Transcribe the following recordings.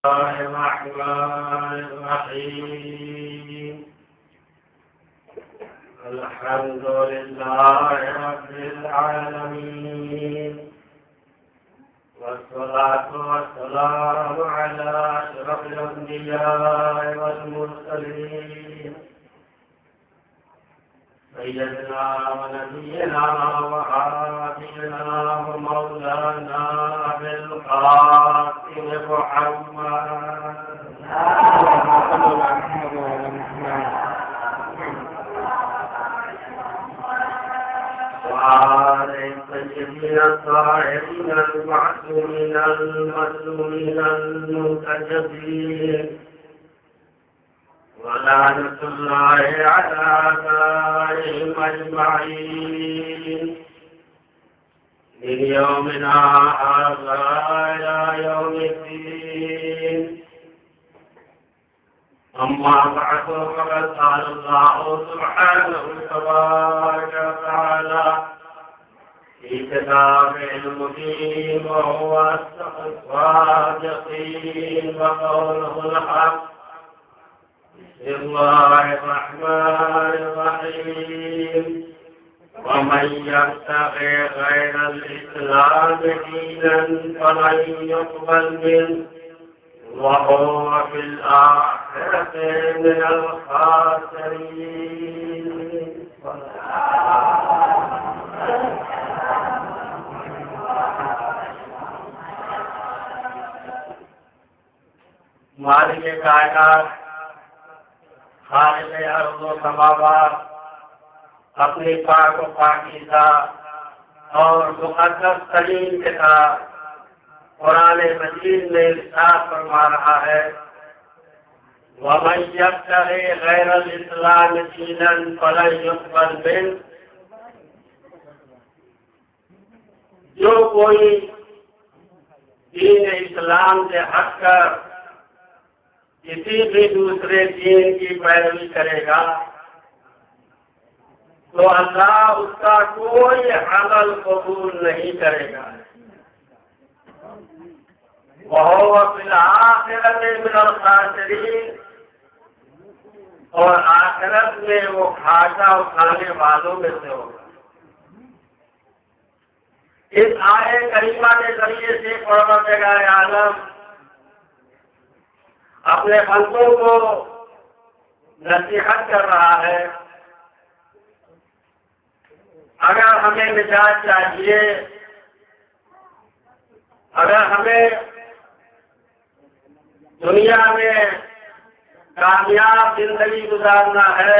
الرحمن الرحيم الحمد لله رب العالمين والصلاة والسلام على أشرف الأنبياء والمرسلين سيدنا ونبينا وحبيبنا ومولانا أبي القاسم محمد وآله الطيبين الطاهرين المعصومين المظلومين المنتجبين ولعنة الله على أعدائهم أجمعين من يومنا هذا إلى يوم الدين. أما بعد فقد قال الله سبحانه تبارك وتعالى في كتابه المبين وهو أصدق الصادقين وقوله الحق. بسم الله الرحمن الرحيم ومن يبتغي غير الإسلام دينا فلن يقبل منه وهو في الآخرة من الخاسرين. مالک کائنات خالق ارض و سماوات اپنی پاک و پاکیزہ اور مقدس ترین کتاب قرآن مجید میں ارشاد فرما رہا ہے وَمَن يَبْتَغِ غَيْرَ الْإِسْلَامِ دِينًا فَلَن يُقْبَلَ مِنْهُ. جو کوئی دین اسلام سے ہٹ کر کسی بھی دوسرے دین کی پیروی کرے گا تو اللہ اس کا کوئی عمل قبول نہیں کرے گا. وَهُوَ فِي الْآخِرَةِ مِنَ الْخَاسِرِينَ. اور آخرت میں وہ گھاٹا اٹھانے والوں میں سے ہوگا. اس آیت کریمہ کے ذریعے سے پروردگار عالم اپنے بندوں کو نصیحت کر رہا ہے اگر ہمیں نجات چاہیے، اگر ہمیں دنیا میں کامیاب زندگی گزارنا ہے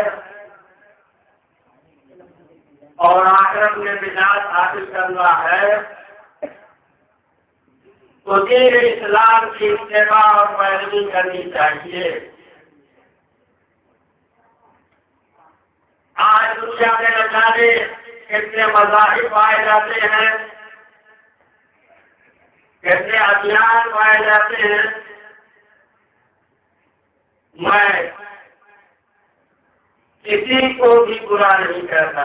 اور آخرت میں نجات حاصل کرنا ہے تو دین اسلام کی اتباع اور پیروی کرنی چاہیے. آج دنیا میں نہ جانے کتنے مذاہب پائے جاتے ہیں، کتنے ادیان پائے جاتے ہیں. میں کسی کو بھی برا نہیں کہتا.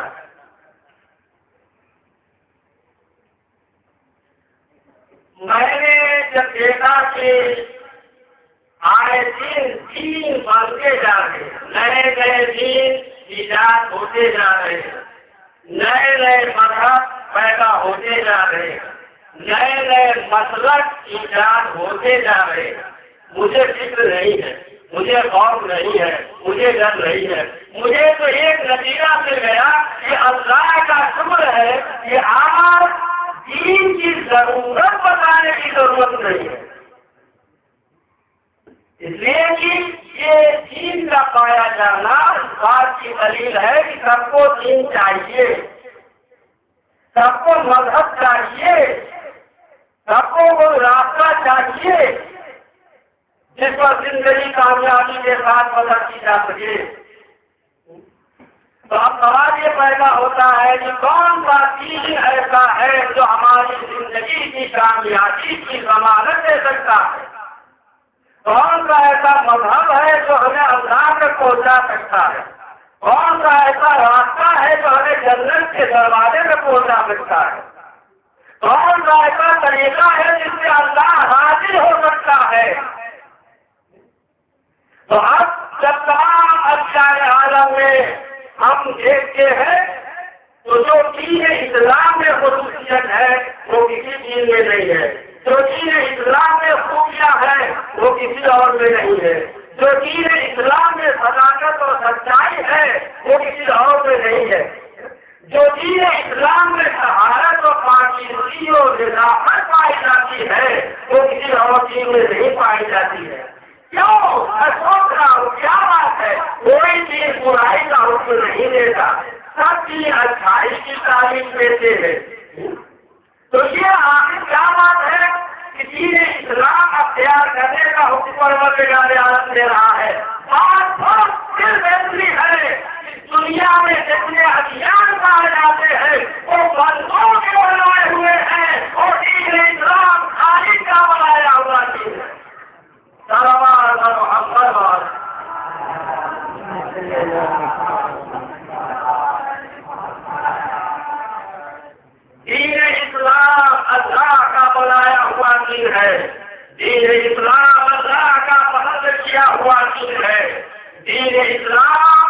میں نے جب دیکھا کہ آئے دین بنتے جا رہے ہیں، نئے نئے دین ایجاد ہوتے جا رہے ہیں، نئے نئے مذہب پیدا ہوتے جا رہے ہیں، نئے نئے مسلک ایجاد ہوتے جا رہے ہیں، مجھے فکر نہیں ہے، مجھے غور نہیں ہے، مجھے ڈر نہیں ہے. مجھے تو ایک نتیجہ مل گیا کہ اللہ کا شکر ہے کہ آج دین کی ضرورت بتانے کی ضرورت نہیں ہے. اس لیے کہ یہ دین کا پایا جانا اس بات کی دلیل ہے کہ سب کو دین چاہیے، سب کو مذہب چاہیے، سب کو وہ راستہ چاہیے جس پر زندگی کامیابی کے ساتھ بسر کی جا سکے. تو اب سوال یہ پیدا ہوتا ہے کہ کون سا دین ایسا ہے جو ہماری زندگی کی کامیابی کی ضمانت دے سکتا ہے؟ کون سا ایسا مذہب ہے جو ہمیں اللہ تک پہنچا سکتا ہے؟ کون سا ایسا راستہ ہے جو ہمیں جنت کے دروازے میں پہنچا سکتا ہے؟ کون سا ایسا طریقہ ہے جس سے اللہ حاضر ہو سکتا ہے؟ تو اب جب تمام اشیاء عالم میں ہم دیکھتے ہیں تو جو دین اسلام میں خصوصیت ہے وہ کسی دین میں نہیں ہے، جو دین اسلام میں خوبیاں ہے وہ کسی اور میں نہیں ہے، جو دین اسلام میں صداقت اور سچائی ہے وہ کسی اور میں نہیں ہے، جو دین اسلام میں طہارت اور پاکیزگی اور نظافت پائی جاتی ہے وہ کسی اور دین میں نہیں پائی جاتی ہے۔ کیوں؟ میں سوچ رہا ہوں کیا بات ہے، کوئی چیز برائی کا حکم نہیں دیتا، سب چیز اچھائی کی تعلیم دیتے ہیں۔ تو یہ آخر کیا بات ہے کہ دین اسلام اختیار کرنے کا حکم پروردگار عالم دے رہا ہے۔ بات بہت صرف ایسی ہے کہ دنیا میں جتنے ادیان پائے جاتے ہیں وہ بندوں کے بنائے ہوئے ہیں اور دین اسلام خالق کا بنایا ہوا دین ہے۔ دین اسلام اللہ کا بنایا ہوا دین ہے، دین اسلام اللہ کا پسند کیا ہوا دین ہے، دین اسلام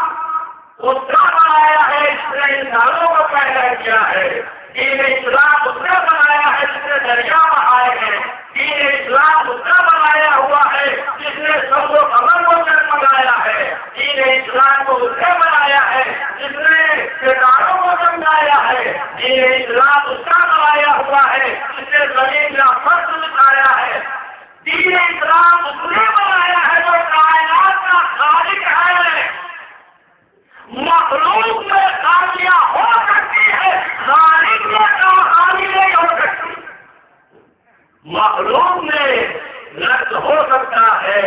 اس کا بنایا ہے جس نے انسانوں کو پیدا کیا ہے، دین اسلام اس نے بنایا ہے جس نے دریا بہائے ہیں، دین اسلام اس کا بنایا ہوا ہے جس نے سب و قمر کو جگمگایا ہے، دین اسلام کو اس نے بنایا ہے جس نے ستاروں کو جگمگایا ہے، دین اسلام اس کا بنایا ہوا ہے جس نے زمین کا فرش بچھایا ہے، دین اسلام اس نے بنایا ہے جو کائنات کا خالق ہے۔ مخلوق میں خامیاں ہو سکتی ہے، خالق میں خامی نہیں ہو سکتی۔ مخلوق میں نقص ہو سکتا ہے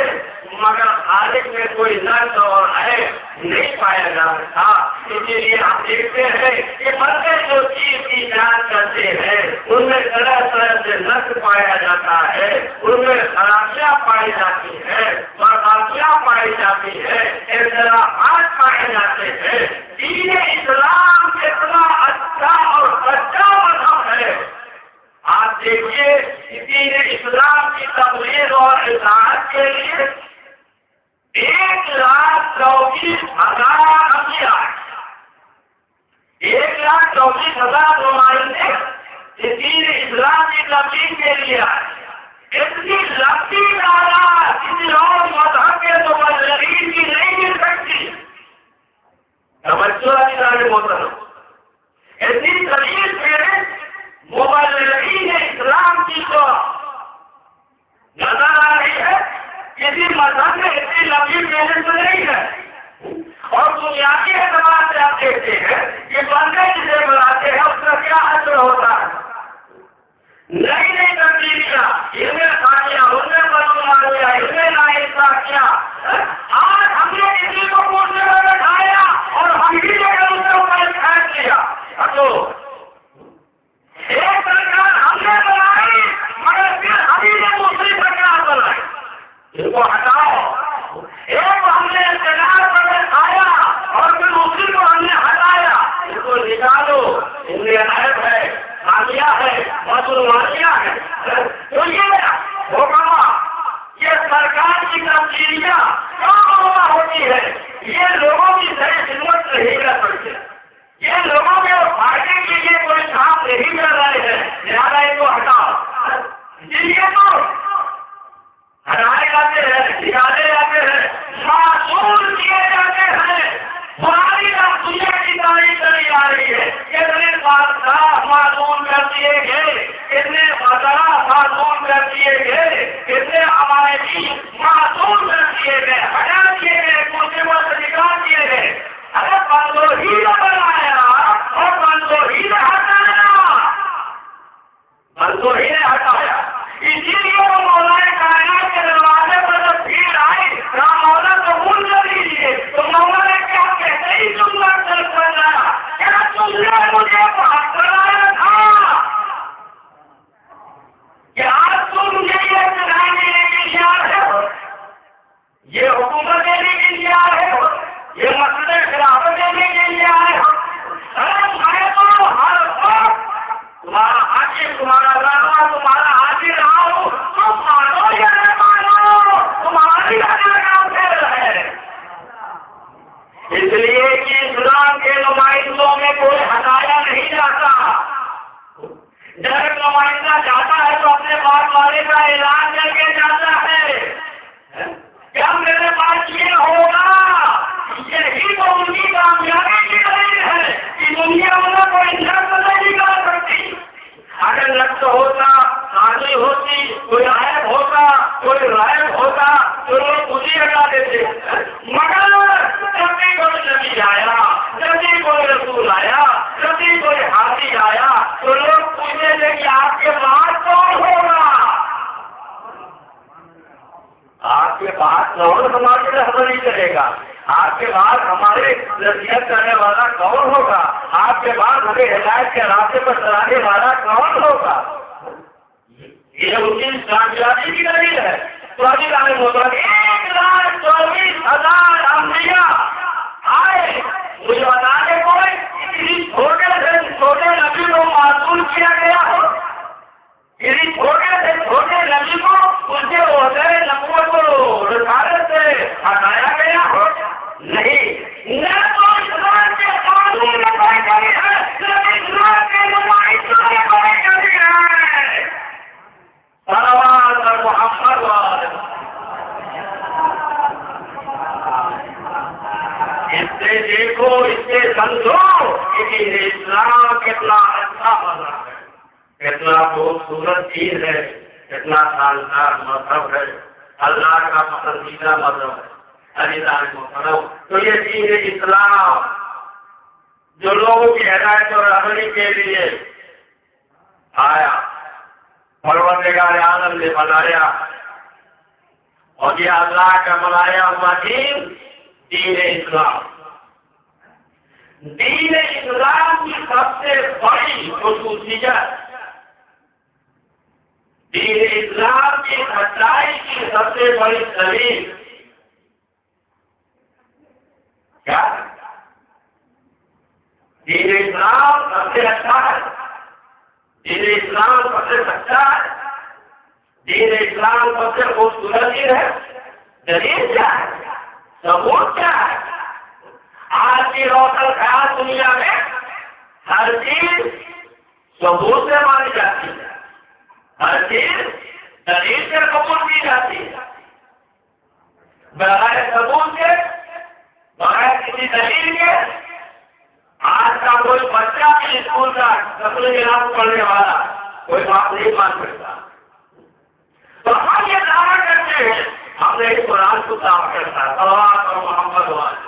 مگر خالق میں کوئی نقص اور عیب نہیں پایا جا سکتا۔ اسی لیے ہم دیکھتے ہیں کہ بندے جو چیز کی جانچ کرتے ہیں ان میں طرح طرح سے نقص پایا جاتا ہے، ان میں خرابیاں پائی جاتی ہیں، بربادیاں پائی جاتی ہے، اختلافات پائے جاتے ہیں۔ دین اسلام اتنا اچھا اور سچا مذہب ہے، آپ دیکھیے دین اسلام کی تبلیغ اور اطاعت کے لیے 1,24,000 انبیاء، 1,24,000 نمائندے دین اسلام کی تبلیغ کے لیے آئے۔ اتنی لمبی تعداد کسی اور مذہب کے مبلغین کی نہیں مل سکتی۔ توجہ دلانے محترم، اتنی طویل فہرست مبلغین اسلام کی تو نظر آ رہی ہے، کسی مذہب میں اتنی لمبی فہرست نہیں ہے۔ اور بنیادی اعتبار سے آپ دیکھتے ہیں کہ بندے جسے بلاتے ہیں اس کا کیا اثر ہوتا ہے، نئی نئی تبدیلیاں، ان میں خامیاں، ان میں بدعنوانیاں، ان میں ناانصافیاں۔ آج ہم نے کسی کو پوچھنے میں بٹھایا اور ہم ہی نے اس کے اوپر پھینک لیا۔ ایک سرکار ہم نے بنائی مگر پھر ہم ہی نے دوسری سرکار بنائی، ان کو ہٹاؤ۔ ایک ہم نے انتظار پر بٹھایا اور پھر دوسری کو ہم نے ہٹایا، ان کو نکالو، ان میں عیب ہے، خامیاں ہے، بدعنوانیاں ہیں۔ تو یہ حکم، یہ سرکار کی تبدیلیاں کہاں ہوتی ہے؟ یہ لوگوں کی صحیح خدمت نہیں کر سکتے، یہ لوگوں کے فائدے کے لیے کوئی کام نہیں کر رہے ہیں، لہٰذا ان کو ہٹاؤ۔ یہ تو ہٹائے جاتے ہیں، نکالے جاتے ہیں، معصوم کیے جاتے ہیں۔ پرانی دنیا کی تاریخ چلی آ رہی ہے، کتنے بادشاہ معصوم کر دیے گئے، کتنے وزراء معصوم کر دیے گئے، کتنے ہمارے بھی معصوم کر دیے گئے، ہٹا دیے گئے، مسلموں سے نکال دیے گئے۔ ارے بندوں ہی نے بنایا اور بندوں ہی نے ہٹایا، بندوں ہی نے ہٹایا۔ اسی لیے وہ مولا کائنات کے دروازے پر جب بھیڑ آئی، مولا قبول کر لیجیے، تو مولا نے کیا کہتے ہی تم بنایا، کیا تم نے مجھے بہت بنایا تھا کہ آج تم مجھے یہ سزا دینے کے لیے آ رہے ہو، یہ حکومت دینے کے لیے آ رہے ہو، یہ مسئلے خلافت دینے کے لیے آئے ہو۔ ارے میں تو ہر وقت تمہارا حاکم، تمہارا راجا، تمہارا حاکم آپ کے بعد کون ہماری رہبری کرے گا؟ آپ کے بعد ہمارے نصیحت کرنے والا کون ہوگا؟ آپ کے بعد ہمیں ہدایت کے راستے پر چلانے والا کون ہوگا؟ یہ ان کی کامیابی کی دلیل ہے۔ تو ابھی ہمیں ہوگا 1,24,000 انبیاء آئے، مجھے بتانے کوئی کسی چھوٹے سے چھوٹے نبی کو معصوم کیا گیا ہو، کسی چھوٹے سے چھوٹے نبی کو اس کے عہدے نبوت کو رسالت سے ہٹایا گیا ہو؟ نہیں، نہ تو اسلام کے قانون میں کوئی کمی ہے، نہ اسلام کے نمائشوں میں کوئی کمی ہے۔ صلوات اور محمد اس سے دیکھو، اس سے سمجھو کہ اسلام کتنا اچھا مذہب ہے، کتنا خوبصورت چیز ہے، کتنا شاندار مذہب ہے، اللہ کا پسندیدہ مذہب ہے۔ محترم، تو یہ دین اسلام جو لوگوں کی ہدایت اور رہبری کے لیے آیا، پروردگار عالم نے بنایا، اور یہ اللہ کا بنایا ہوا دین اسلام۔ دین اسلام کی سب سے بڑی خصوصیت، دین اسلام کی سچائی کی سب سے بڑی دلیل کیا؟ دین اسلام سب سے اچھا ہے، دین اسلام سب سے سچا ہے، دین اسلام سب سے خوبصورت ہے۔ دلیل کیا ہے؟ ثبوت کیا ہے؟ آج کی روشن خیال دنیا میں ہر چیز ثبوت سے مانی جاتی ہے، ہر چیز دلیل سے قبول کی جاتی ہے۔ بغیر ثبوت کے، بغیر کسی دلیل کے آج کا کوئی بچہ بھی اسکول کا نسل نظام پڑھنے والا کوئی بات نہیں مان سکتا۔ تو ہم یہ دعویٰ کرتے ہیں، ہم نے اس قرآن کو دعویٰ کرتا ہے، صلوات اور محمد والے۔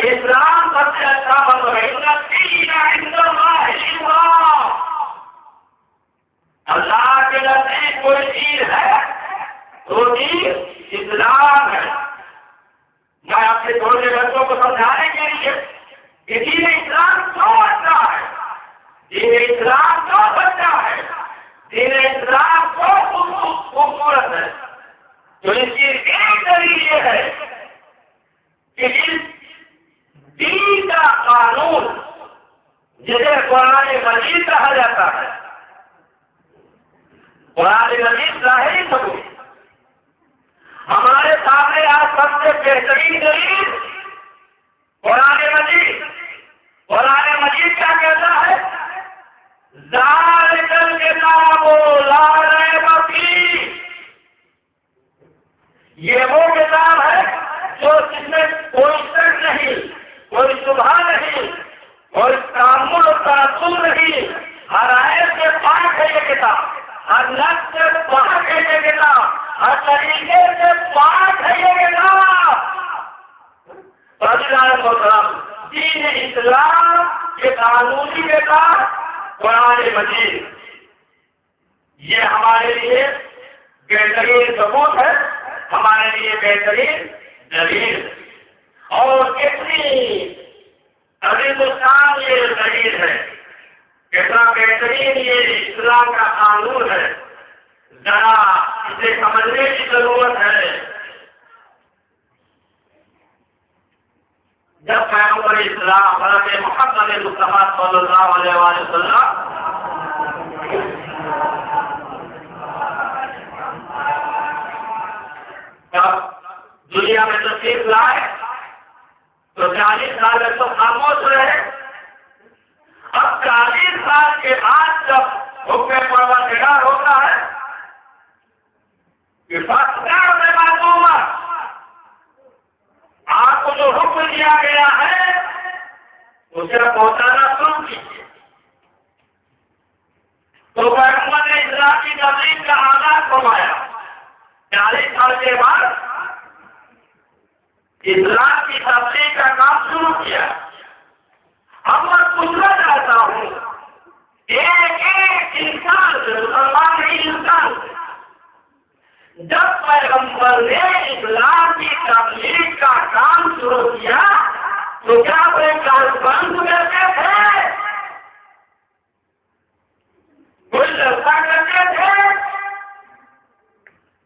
اسلام سب سے اچھا مذہب ہے، ان الدین عند اللہ الاسلام۔ اللہ کے نزدیک کوئی دین ہے تو دین اسلام ہے۔ میں اپنے چھوٹے بچوں کو سمجھانے کے لیے کہ دین اسلام کیوں اچھا ہے، دین اسلام کیوں سچا ہے، دین اسلام کیوں خوبصورت ہے، تو اس کی ایک دلیل یہ ہے کہ اس دین کا قانون جسے قرآن مجید کہا جاتا ہے، قرآن مجید ظاہری ثبوت، ہمارے سامنے آج سب سے بہترین دلیل قرآن مجید۔ قرآن مجید کیا کہتا ہے؟ ذالک الکتاب لا ریب فیہ، یہ وہ کتاب ہے جو جس میں کوئی شک نہیں، کوئی شبہ نہیں، کوئی تعامل اور ترسل نہیں، ہر آیت سے پاک ہے یہ کتاب، ہر لفظ سے پاک ہے یہ کتاب، ہر طریقے سے پاک ہے یہ کتاب۔ محترم، دین اسلام کے قانونی کتاب قرآن مجید، یہ ہمارے لیے بہترین ثبوت ہے، ہمارے لیے بہترین دلیل، اور کتنی عظیم الشان یہ دلیل ہے، کتنا بہترین یہ اسلام کا قانون ہے، ذرا اسے سمجھنے کی ضرورت ہے۔ جب پیغمبر اسلام حضرت محمد مصطفیٰ صلی اللہ علیہ وسلم جب دنیا میں تشریف لائے تو 40 سال تک تو خاموش رہے، اب 40 سال کے بعد جب حکم پروردگار ہوتا ہے کہ فاصلہ میں معلوم آپ کو جو حکم دیا گیا ہے اسے پہنچانا شروع کیجیے۔ تو پیغمبر نے اسلام کی تبلیغ کا آغاز فرمایا، 40 سال کے بعد اسلام کی تبلیغ کا کام شروع کیا۔ اب میں پوچھنا چاہتا ہوں، ایک ایک انسان پیغمبر نے اسلام کی تبلیغ کا کام شروع کیا تو کیا کوئی کانفرنس کرتے تھے، کوئی جلسہ کرتے تھے،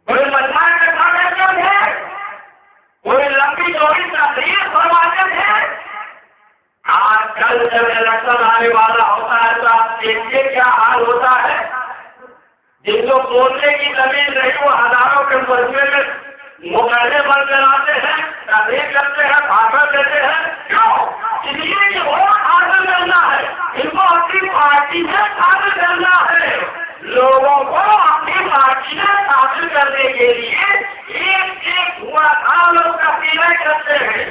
کوئی مجمع اکٹھا کرتے تھے، کوئی لمبی چوڑی تقریر فرماتے تھے؟ آج کل جب الیکشن آنے والا ہوتا ہے تو آپ دیکھیے کیا حال ہوتا ہے. جن کو بولنے کی زمین نہیں وہ ہزاروں کے مجمے میں مقابلے بن کر آتے ہیں، تقریر کرتے ہیں، بھاشن دیتے ہیں. کیوں؟ اس لیے کہ ووٹ حاصل کرنا ہے، ان کو اپنی پارٹی سے حاصل کرنا ہے. لوگوں کو اپنی پارٹی سے حاصل کرنے کے لیے ایک ایک ہوا تھا لوگ تقریریں کرتے ہیں.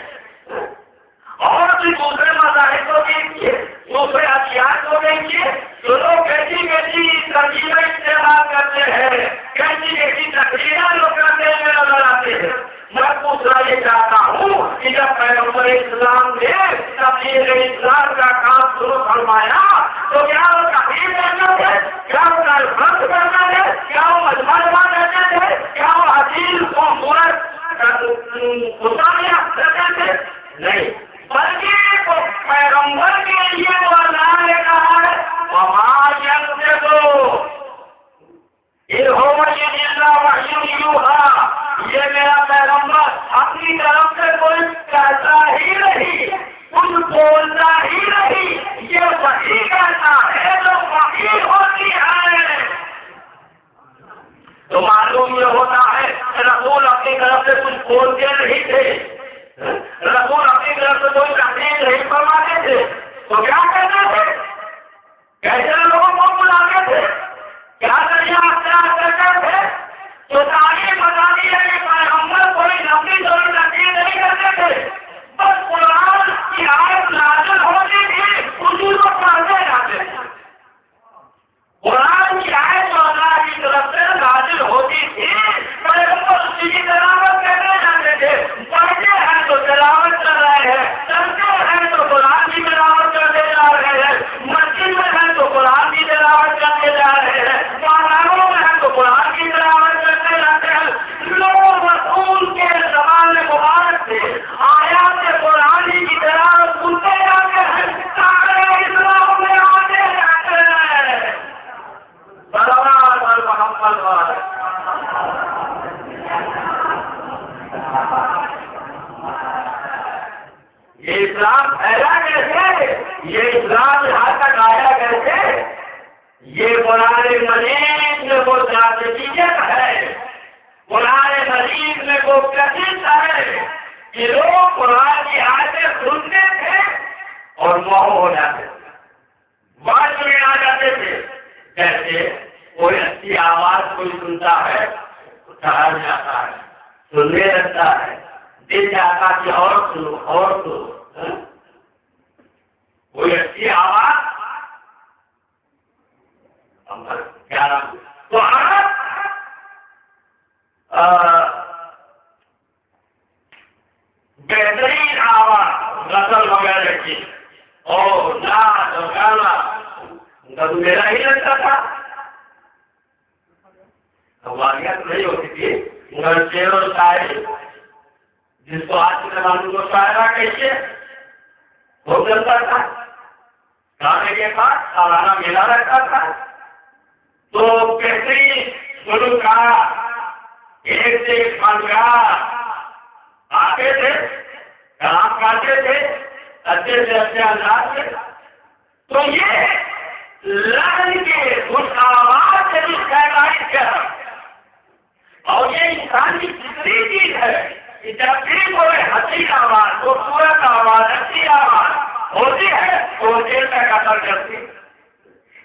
اور بھی دوسرے مذاہب کو دیکھیے، دوسرے ہتھیار کو دیکھیے تو لوگ کیسی کیسی ترکیبیں استعمال کرتے ہیں، کیسی کیسی تقریریں لوگ کرتے ہوئے نظر آتے ہیں. میں پوچھنا یہ چاہتا ہوں کہ جب پیغمبر اسلام نے تبلیغ اسلام کا کام شروع فرمایا تو کیا وہ تقریر کرنا تھے، کیا وہ کانفرنس کرنا تھے، کیا وہ مجمع کرتے تھے، کیا وہ حدیث کو مورت کرتے تھے؟ نہیں، بلکہ وہ پیغمبر کے لیے وہ اللہ نے کہا ہے وما ينطق ان هو الا وحی یوحی. یہ میرا پیغمبر اپنی طرف سے کوئی کہتا ہی نہیں، کچھ بولتا ہی نہیں، یہ وحی کہتا ہے جو وحی ہوتی ہے. تو معلوم یہ ہوتا ہے رسول اپنی طرف سے کچھ بولتے نہیں تھے، رسول اپنی طرف سے کوئی تقریر نہیں فرماتے تھے. تو کیا کہتے تھے؟ کیسے لوگوں کو بلاتے تھے، کیا ذریعہ اختیار کرتے تھے؟ تو تعلیم بتاتی ہے کہ پیغمبر کوئی لمبی چوڑی تقریر نہیں کرتے تھے، بس قرآن کی آیت نازل ہوتی تھی اسی کو پڑھتے جاتے تھے. قرآن کی آیت جو اللہ کی طرف سے نازل ہوتی تھی پیغمبر اسی کی تلاوت کرتے جاتے تھے. پڑھتے ہیں تو تلاوت کر رہے ہیں، چلتے ہیں تو قرآن کی تلاوت کرتے جا رہے ہیں، مسجد میں ہیں تو قرآن کی تلاوت کرتے جا رہے ہیں، محرموں میں ہیں تو قرآن کی تلاوت کرتے جاتے ہیں. لوگ رسول کے زبان مبارک سے آیات قرآن کی تلاوت سنتے جاتے ہیں، سارے اسلام میں آتے جاتے ہیں. صلوات محمد والے. یہ اسلام پھیلا کیسے، یہ اسلام یہاں تک آیا کیسے؟ یہ قرآن مجید میں وہ جاذبیت ہے، قرآن مجید میں وہ کشش ہے کہ لوگ قرآن کی آیتیں سنتے تھے اور موہ ہو جاتے تھے، بعد میں آ جاتے تھے. جیسے کوئی اچھی آواز کوئی سنتا ہے ٹھہر جاتا ہے، سننے لگتا ہے، دل چاہتا کہ اور سنو اور سنو. کوئی اچھی آواز کیا نام تو بہترین آواز غزل وغیرہ کی اور ناچ اور گانا تو میرا ہی لگتا تھا. واقعات نہیں ہوتی تھی، مگر شعر و شاعری جس کو آج کے زمانے کو شاعرہ کہیے وہ چلتا تھا. گانے کے بعد سالانہ میلہ رکھتا تھا تو بہترین گلوکار ایک سے ایک فنکار آتے تھے، کلام گاتے تھے اچھے سے اچھے انداز سے. تو یہ لہن کے اس آواز سے بھی پیدائش کر اور یہ انسان کی فطری چیز ہے کہ جب بھی کوئی حسین آواز خوبصورت آواز اچھی آواز ہوتی ہے تو وہ دل تک اثر کرتی ہے.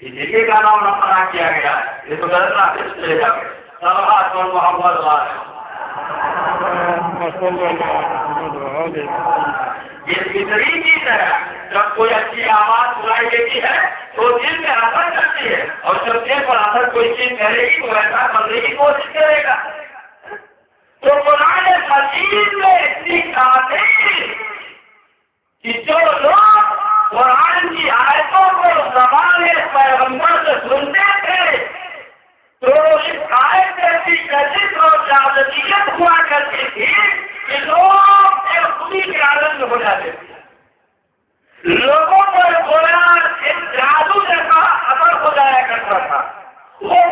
اسی لیے کا نام رفنا کیا گیا ہے. یہ تو غلط راستے سے لے جا کے صلوات اور محمد والے. یہ فطری چیز ہے، جب کوئی اچھی آواز سنائی دیتی ہے تو دل میں اثر کرتی ہے اور جب دل پر اثر کوئی چیز کرے گی تو ایسا بننے کی کوشش کرے گا. تو قرآن مجید میں اتنی خاطر کہ جو لوگ قرآن کی آیتوں کو زبان پیغمبر سے سنتے تھے تو اس آیت سے کشش اور جاذبیت ہوا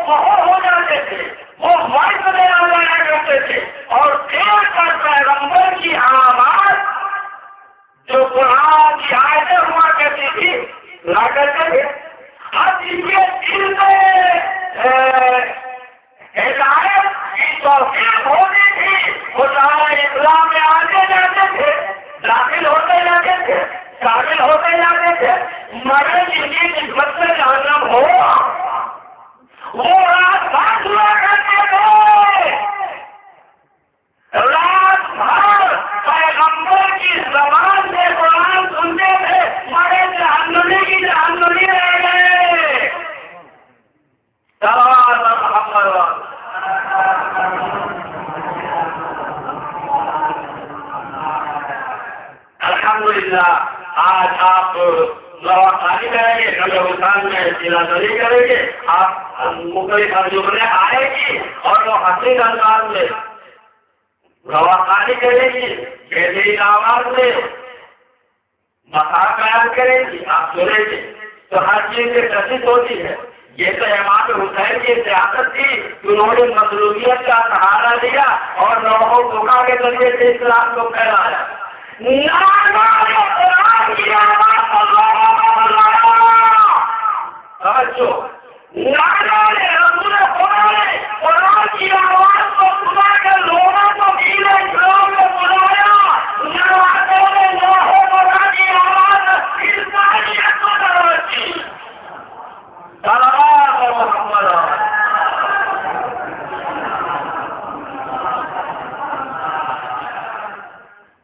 بہت ہو جاتے تھے، وہ مرد میں آ جایا کرتے تھے اور دیر کر پیغمبر کی آواز جو قرآن کی آیتیں ہوا کرتی تھی لا کرتے تھے۔ اب یہ دل میں ہدایت کی توفیق ہوتی تھی، وہ سارے اسلام میں آتے جاتے تھے، داخل ہوتے جاتے تھے، شامل ہوتے جاتے تھے، مگر جن کی نسبت سے جہنم ہو وہ رات بھر ہوا کرتے تھے، رات بھر پیغمبر کی زبان سے قرآن سنتے تھے، مگر جہنمی کی جہنمی رہ گئے۔ الحمدللہ آج آپ خالی کریں گے، کل حسان میں سینا دری کریں گے، آپ مختلف جملے آئے گی اور وہ حسین انداز میں خالی کریں گی، بہترین آواز میں مسائل بیان کریں گی، آپ سنیں گے تو ہر چیز سے کشش ہوتی ہے۔ یہ تو امام حسین کی سیاست تھی، انہوں نے مظلومیت کا سہارا لیا اور لوگوں کو دھوکا کے ذریعے سے اسلام کو پھیلایا۔ قرآن کی آواز کو سنا کر لوگوں کو دین اسلام میں بلایا، قرآن کی آواز انسانیت کو دعوت دی۔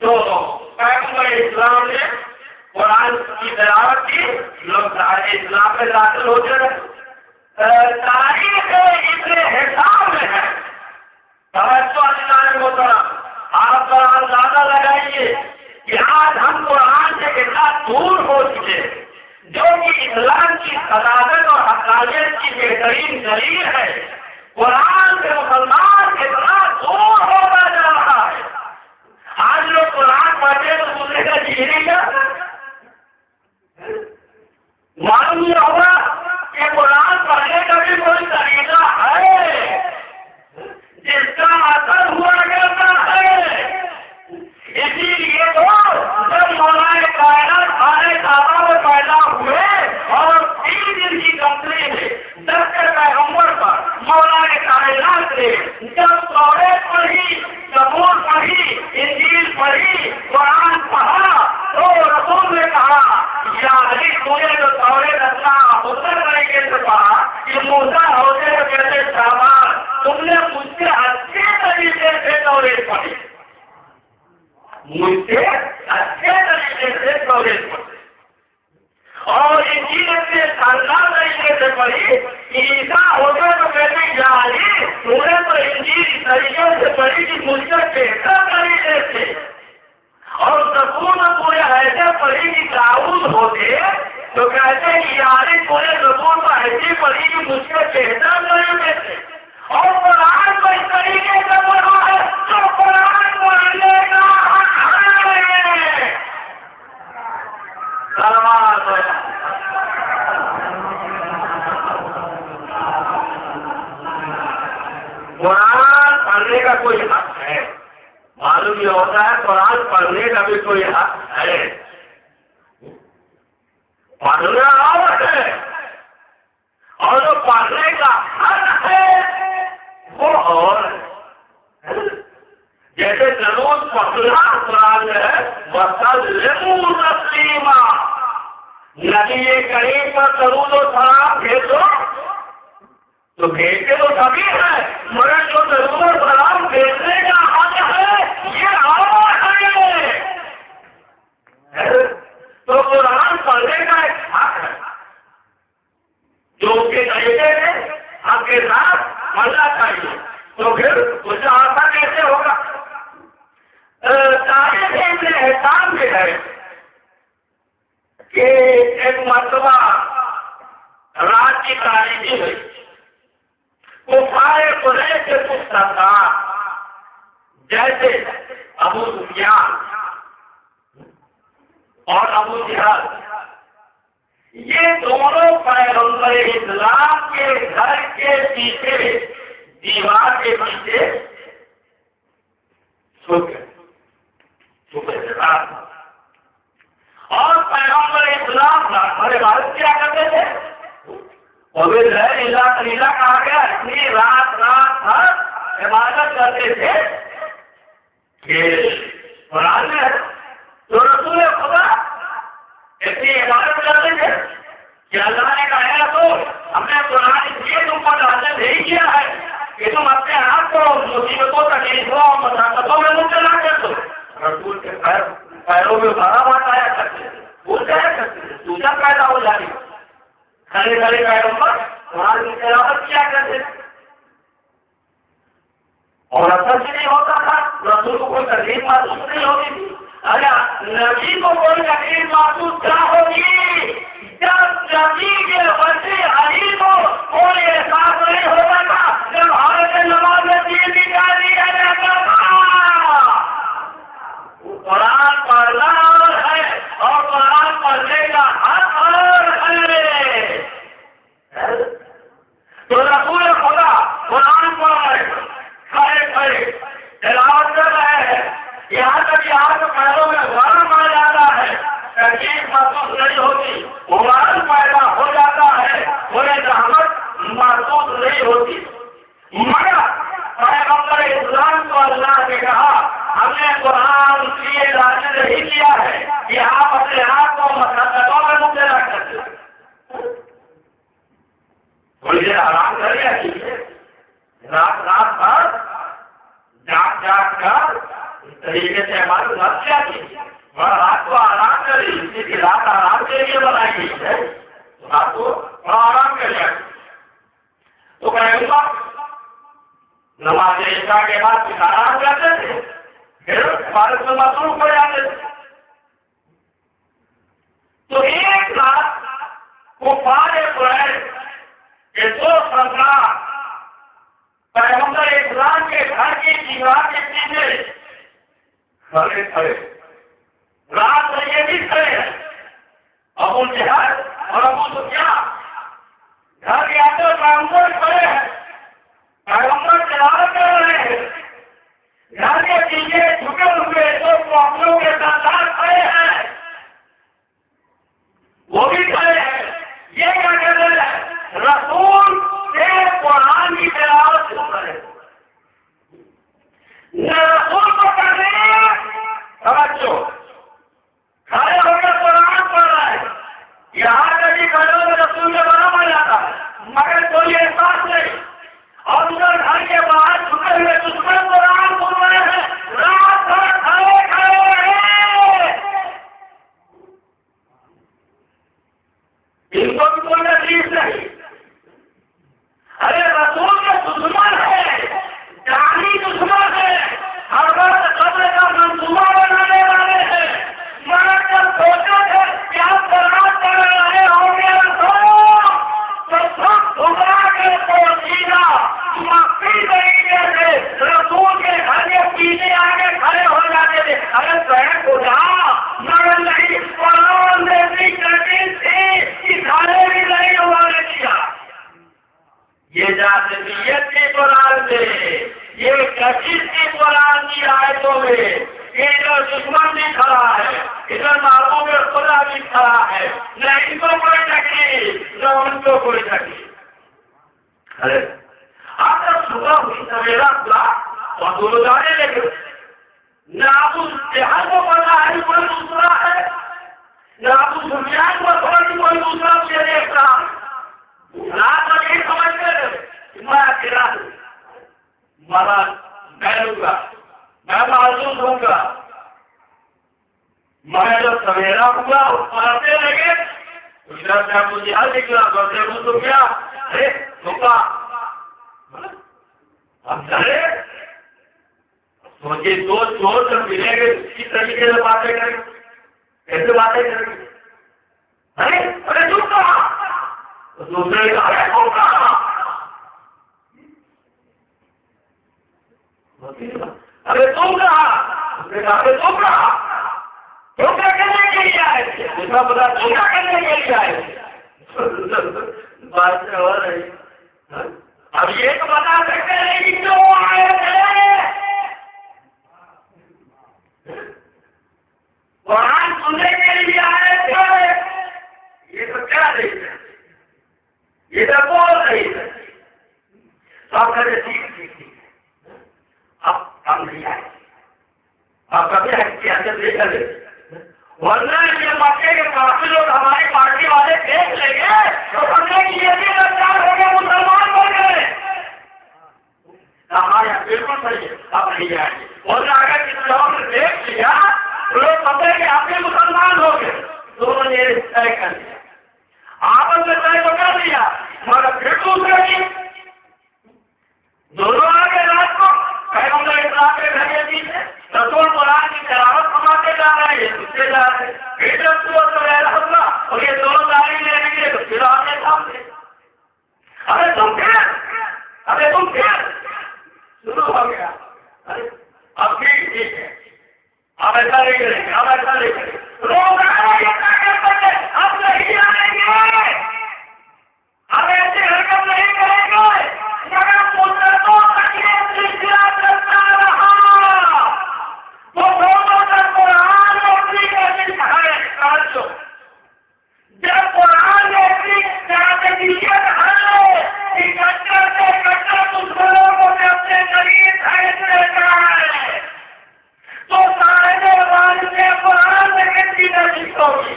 تو پیغمبر اسلام نے قرآن کی تلاوت کی، لوگ سارے اسلام میں داخل ہوتے رہے۔ تاریخ ابن حسام میں ہے، توجہ اللہ محترم، آپ کا اندازہ لگائیے کہ آج ہم قرآن سے کتنا دور ہو چکے، جو کہ اسلام کی صداقت اور حقانیت کی بہترین دلیل ہے۔ قرآن سے مسلمان کتنا دور ہوتا جا رہا ہے۔ آج لوگ قرآن پڑھتے تو دوسرے کا جینے کا معلوم یہ ہوگا کہ قرآن پڑھنے کا بھی کوئی طریقہ ہے جس کا اثر ہوا کرتا ہے۔ اسی لیے تو جب مولانا کائنات سارے کعبہ میں پیدا ہوئے اور 3 دن کی کمپنی میں 10 کے پیغمبر پر مولانا کائنات نے جب توریت پڑھی، زبور پڑھی، انجیل پڑھی، قرآن پڑھا تو رسول نے کہا یا علی تمہیں جو توریت اللہ حسن طریقے سے پڑھا، یہ موسیٰ ہوتے ہوئے کہتے شاباش تم نے مجھ سے اچھے طریقے سے توریت پڑھی، مجھ سے اچھے طریقے سے توریت پڑھی، اور انجیل سے شاندار طریقے سے پڑھی۔ عیسیٰ ہوتے تو کہتے یا علی تم نے تو انجیل طریقے سے پڑھی کہ مجھ سے بہتر طریقے سے، اور زبور میں پورے ایسے پڑھی کہ داؤد ہوتے تو کہتے یا علی پورے زبور کو ایسی پڑھی کہ مجھ سے بہتر طریقے سے، اور قرآن کو اس طریقے سے پڑھا ہے تو قرآن پڑھنے کا حق ہے۔ قرآن پڑھنے کا کوئی حق ہے، معلوم یہ ہوتا ہے قرآن پڑھنے کا بھی کوئی حق ہے، پڑھنا اور ہے، اور جو پڑھنے کا حق ہے وہ اور جیسے درود پڑھنا قرآن میں ہے وَسَلِّمُوا تَسْلِيمًا، نبی کریم پر درود و سلام بھیجو تو بھیجتے تو سبھی ہے، مگر جو درود و سلام بھیجنے کا حق ہے یہ اور ہے، تو قرآن پڑھنے کا ایک حق ہے جو اس کے طریقے میں حق کے ساتھ پڑھنا چاہیے، تو پھر اسے آسان کیسے ہوگا؟ تاریخ ابن حسام میں ہے کہ ایک مرتبہ رات کی تاریخی ہوئی، کفار قریش سے کچھ سردار جیسے ابو سفیان اور ابو جہل یہ دونوں پیغمبر اسلام کے گھر کے پیچھے دیوار کے پیچھے چھپ گئے اور پیغمبر اسلام ہمارے بھارت کیا کرتے تھے؟ نیلا کہا گیا اتنی رات بھر عبادت کرتے تھے کہ قرآن میں تو رسول خدا اتنی عبادت کرتے تھے کہ اللہ نے کہا تو ہم نے قرآن اس لیے تم پر نازل نہیں کیا ہے کہ تم اپنے آپ کو مصیبتوں تکلیفوں اور مشقتوں میں مبتلا کر دو. رسول کے پیروں میں بڑا بات آیا کرتے بول جایا کرتے سوچا پیدا ہو جاتی کھڑے کھڑے پیروں پر قرآن کی تلاوت کیا کرتے اور اثر بھی نہیں ہوتا تھا. رسول کو کوئی تکلیف محسوس نہیں ہوتی تھی. ارے نبی کو کوئی تکلیف محسوس کیا ہوگی جب نبی کے بچے علی کو کوئی احساس نہیں ہوتا تھا جب حالت نماز میں دین نکال دیا جاتا تھا. قرآن پڑھنا ہے اور قرآن پڑھنے کا حق ہے. تو رسول خدا قرآن پڑھ رہے کھڑے کھڑے تلاوت کر رہے ہیں یہاں تک یہاں کے پیروں میں ورم آ جاتا ہے تکلیف محسوس نہیں ہوتی ابال پیدا ہو جاتا ہے انہیں زحمت محسوس نہیں ہوتی. مگر پیغمبر اسلام کو اللہ نے کہا ہم نے قرآن لیے نازل نہیں کیا ہے کہ آپ اپنے آپ کو مصیبتوں میں مبتلا کرتے تھوڑی دیر آرام کر لیا کیجیے. رات بھر جاگ کر اس طریقے سے ہماری رات کیا کیجیے رات کو آرام کری اسی کی رات آرام کے لیے بنائی گئی ہے رات کو تھوڑا آرام کر لیا. تو کہیں گا نماز عشاء کے بعد کچھ آرام کرتے تھے پھر بارش میں مصروف ہو جاتے تھے. تو ایک رات کفار قریش کے 2 سردار پیغمبر اسلام کے گھر کی دیوار کے پیچھے کھڑے رات میں یہ بھی کھڑے ہیں. ابو جہل اور ابو سفیان گھر کے آتے پیغمبر کھڑے ہیں پیغمبر تلاوت کر رہے ہیں. گھر کے پیچھے جھکے ہوئے 2 معاملوں کے سردار کھڑے ہیں وہ بھی کھڑے ہیں. یہ کیا کر رہے ہیں رسول سے قرآن کی تلاوت سن رہے ہیں. رسول کو کر رہے ہیں توجہ کھڑے ہو کر قرآن پڑھ رہا ہے. یہاں کبھی کھڑے ہو کر رسول میں بڑا مر جاتا ہے مگر کوئی احساس نہیں. اور ادھر گھر کے باہر جھکے ہوئے دشمن قرآن سن رہے ہیں رات بھر کھڑے ہیں. ان کو بھی کوئی تکلیف نہیں. ارے رسول کے دشمن ہے جانی دشمن ہے ہر وقت قبر کا منصوبہ بنانے والے ہیں. مگر جب سوچا تھے کہ آپ قرآن کر رہے ہوں گے تو سب گھبرا کے پہنچینا مفید طریقے سے رسول کے گھر کے پیچھے آگے کھڑے ہو جاتے تھے. ارے بہن کو جا مگر نہیں قرآن نے بھی کٹی تھی کھڑے بھی نہیں انہوں نے کیا. یہ جاذبیت کی قرآن میں یہ کشش کی قرآن کی آیتوں میں ادھر دشمن بھی کھڑا ہے ادھر محبوب خدا بھی کھڑا ہے. نہ ان کو کوئی تکلیف نہ ان کو کوئی تکلیف. ارے آپ جب صبح ہوئی سویرا ہوا اور دونوں جانے لگے نہ ابو جہل کو پتا ہے کوئی دوسرا ہے نہ ابو سفیان کو کوئی دوسرا مجھے دیکھ رہا. رات میں نہیں سمجھتے میں اکیلا ہوں میں لوں گا میں معذور ہوں گا. میں جب سویرا ہوا پڑھتے لگے ادھر سے ابو جہل نکلا دوسرے ابو سفیان رکا اب چلے سوچے 2 چور جب ملیں گے کس طریقے سے باتیں کریں کیسے باتیں کریں گے. ارے چپ کہا دوسرے کا ارے تم کہا کیا کرنے کے لیے آئے تھے دوسرا بتا دھوکا کرنے کے لیے آئے تھے. بات ہو رہی. اب یہ تو بتا سکتے ہیں کہ کیوں آئے تھے. قرآن سننے کے لیے آئے تھے. یہ تو کیا رہی ہے, یہ تو بول رہی ہے. سب کہتے ٹھیک. اب ہم نہیں آئے. آپ کبھی احتیاط نہیں کرے, ورنہ یہ مکے کے کافی لوگ ہماری پارٹی والے دیکھ لیں گے تو سمجھے کہ یہ بھی رفتار ہو گئے, مسلمان بن گئے. ہمارے یہاں بالکل صحیح ہے, اب نہیں آئے گی. ورنہ اگر کسی لوگوں نے دیکھ لیا تو لوگ سمجھے کہ آپ بھی مسلمان ہو گئے. دونوں نے طے کر لیا, آپس میں طے تو کر لیا, مگر پھر دوسرے کی دونوں آگے رات کو پیغمبر اسلام کے گھر کے پیچھے رسول قرآن کی تلاوت فرماتے جا رہے ہیں, یہ سنتے جا رہے ہیں. پھر اور یہ دونوں داری لینے کے لیے تو پھر آنے سامنے. ارے تم پھر شروع ہو گیا. اب ٹھیک ہے, اب ایسا نہیں کریں گے, اب ایسا نہیں کریں گے. لوگ اب نہیں آئیں گے, اب ایسی حرکت نہیں کریں گے. مگر مدتوں تک یہ سلسلہ چلتا رہا. وہ دونوں تک قرآن روٹی کا دن ہے. جب قرآن نے اپنی استراتیجیت ہے کہ کٹر سے کٹر دشمنوں کو اپنے قریب بھیج دیتا ہے تو سارے والے قرآن میں کتنی نزدیک ہوگی.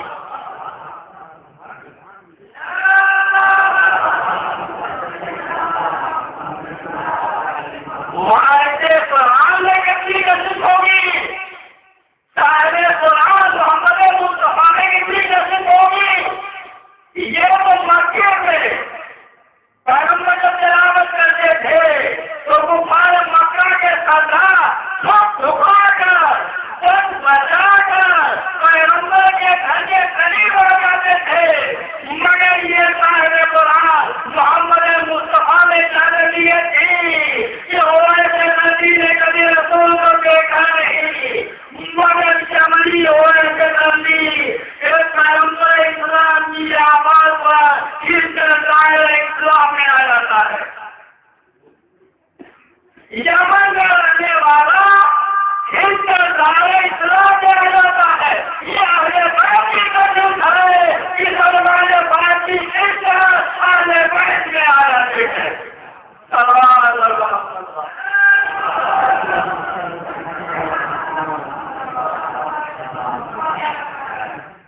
قرآن میں کتنی نصیب ہوگی, صاحب قرآن محمد مصطفیٰ میں کتنی نصیب ہوگی. یہ تو مکے میں پیغمبر جب تلاوت کرتے تھے تو کفار مکہ کے سردار سب جھکا کر سب بچا کر پیغمبر کے گھر کے قریب ہو جاتے تھے. مگر یہ صاحب قرآن محمد مصطفیٰ نے جانے دیے تھی کہ نے کبھی رسول کو دیکھا نہیں, مگر شملی ہوئے سے نبی ایک پیغمبر اسلام کی آواز پر اس دائرہ اسلام میں آ جاتا ہے. یمن میں رہنے والا اس دائرہ اسلام میں آ جاتا ہے. یہ اہل بیت کی قسم ہے کہ سلمان فارسی اس طرح اہل بیت میں آ جاتے ہیں.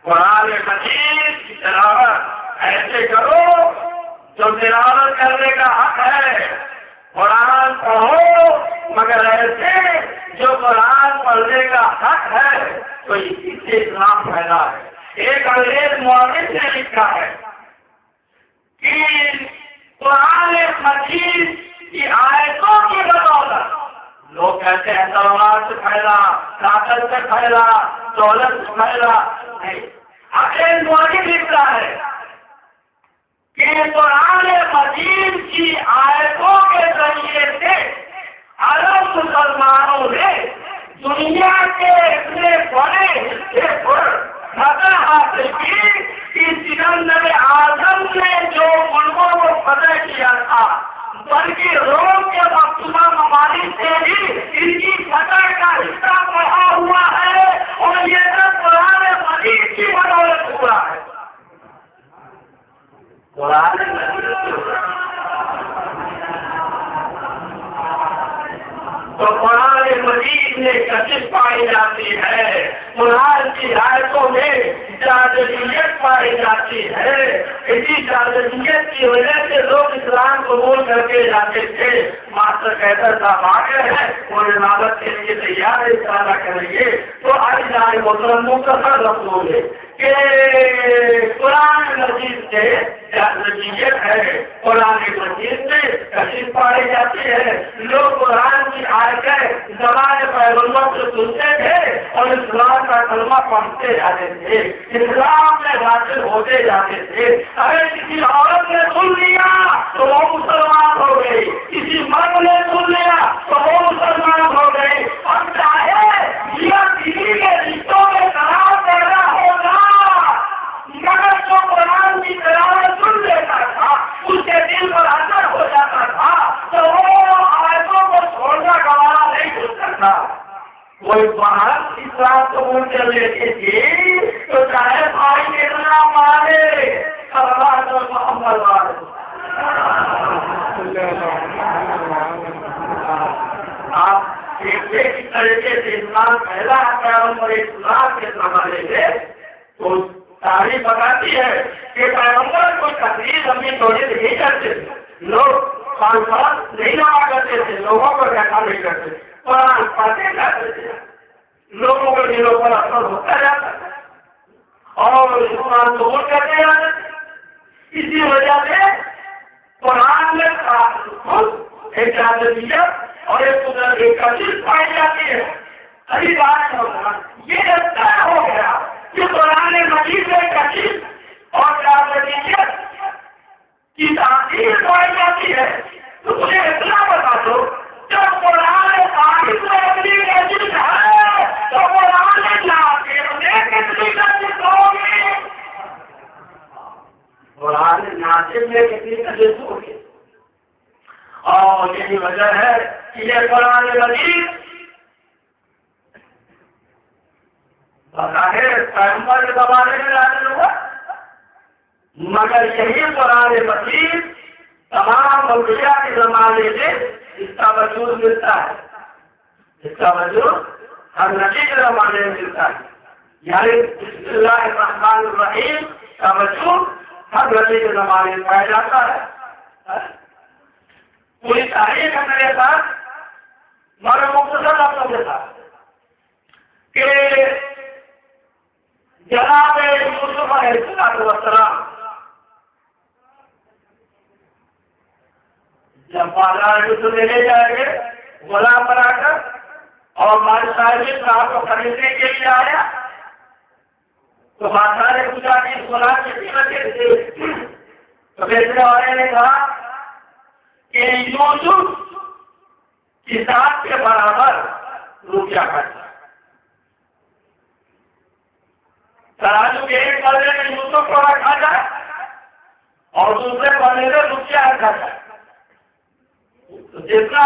قرآن مجید کی تلاوت ایسے کرو جو تلاوت کرنے کا حق ہے. قرآن پڑھو مگر ایسے جو قرآن پڑھنے کا حق ہے. تو اسی سے اسلام پھیلا ہے. ایک انگریز مورخ نے لکھا ہے کہ قرآن مجید کی آیتوں کی بدولت لوگ کہتے ہیں تلوار سے پھیلا, طاقت سے پھیلا, دولت سے پھیلا. نہیں, انگریز مورخ لکھتا ہے کہ قرآن مجید کی آیتوں کے ذریعے سے عرب مسلمانوں نے دنیا کے اتنے بڑے حصے پر فتح حاصل کی کہ سکندر اعظم نے جو ملکوں کو فتح کیا تھا بلکہ روم کے مقبوضہ ممالک سے بھی ان کی فتح کا حصہ بڑھا ہوا ہے اور یہ سب قرآن مجید کی بدولت ہوا ہے. تو قرآن مجید میں کشش پائی جاتی ہے. قرآن کی آیتوں میں جادلیت پائی جاتی ہے. اسی جادلیت کی وجہ سے لوگ اسلام قبول کر کے جاتے تھے. ماسٹر کہتا تھا واقع ہے وہ عبادت کے لیے تیار ہے, اشارہ کریے تو آج جائے محترم مختصر رسول ہے کہ قرآن مجید سے جادلیت ہے. قرآن مجید میں کشش پائی جاتی ہے. لوگ قرآن کی آیتیں زبان پیغمبر سے سنتے تھے اور اسلام کا کلمہ پڑھتے جاتے تھے, اسلام میں داخل ہوتے جاتے تھے. اگر کسی عورت نے سن لیا تو وہ مسلمان ہو گئی, کسی مرد نے سن لیا تو وہ مسلمان ہو گئی. اب چاہے یا کسی کے رشتوں میں تناؤ پیدا ہوگا مگر جو قرآن کی تلاوت کوئی باہر اسلام قبول کر لیتی تھی تو چاہے بھائی کتنا مارے اللہ محمد والے آپ دیکھتے کہ طریقے سے اسلام پہلا پیغمبر اسلام کے زمانے سے تو تاریخ بتاتی ہے کہ پیغمبر کو تقریر اپنی توڑی نہیں کرتے تھے، لوگ کانفرنس نہیں لگا کرتے تھے، لوگوں کو دیکھا نہیں کرتے، قرآن پڑھتے جاتے تھے، لوگوں کے دلوں پر اثر ہوتا جاتا تھا اور قرآن قبول کرتے جاتے تھے۔ اسی وجہ سے قرآن میں ایک جادویت اور ایک چیز پائی جاتی ہے۔ ابھی بات ہوگا یہ طے ہو گیا کہ قرآن مجید میں ایک چیز اور جادویت کی تعطیل پائی جاتی ہے، تو مجھے اتنا بتا دو جب قرآن پاک میں اپنی عزیز ہے تو قرآن جا کے انہیں کتنی عزیز ہوگی؟ قرآن ناصب میں کتنی عزیز ہوگی؟ اور یہی وجہ ہے کہ یہ قرآن مجید بظاہر پیغمبر کے زمانے میں نازل ہوا، مگر یہی قرآن مجید تمام انبیاء کے زمانے میں اس کا وجود ملتا ہے، اس کا وجود ہر نبی کے زمانے میں ملتا ہے، یعنی بسم اللہ الرحمن الرحیم کا وجود ہر نبی کے زمانے میں پایا جاتا ہے۔ پوری تاریخ ہے میرے ساتھ، مگر مختصر لفظوں کے ساتھ کہ جناب یوسف علیہ السلام جب بازار یوسف لے جائیں گے غلام بنا کر اور بادشاہ صاحب کو خریدنے کے لیے آیا تو بادشاہ نے پوچھا کہ اس غلام کی قیمت کتنی؟ تو بیچنے والے نے کہا کہ یوسف کی ذات کے برابر روپیہ خرچا۔ ترازو کے ایک پلے میں یوسف کو رکھا جائے اور دوسرے پلے میں روپیہ رکھا جائے تو جتنا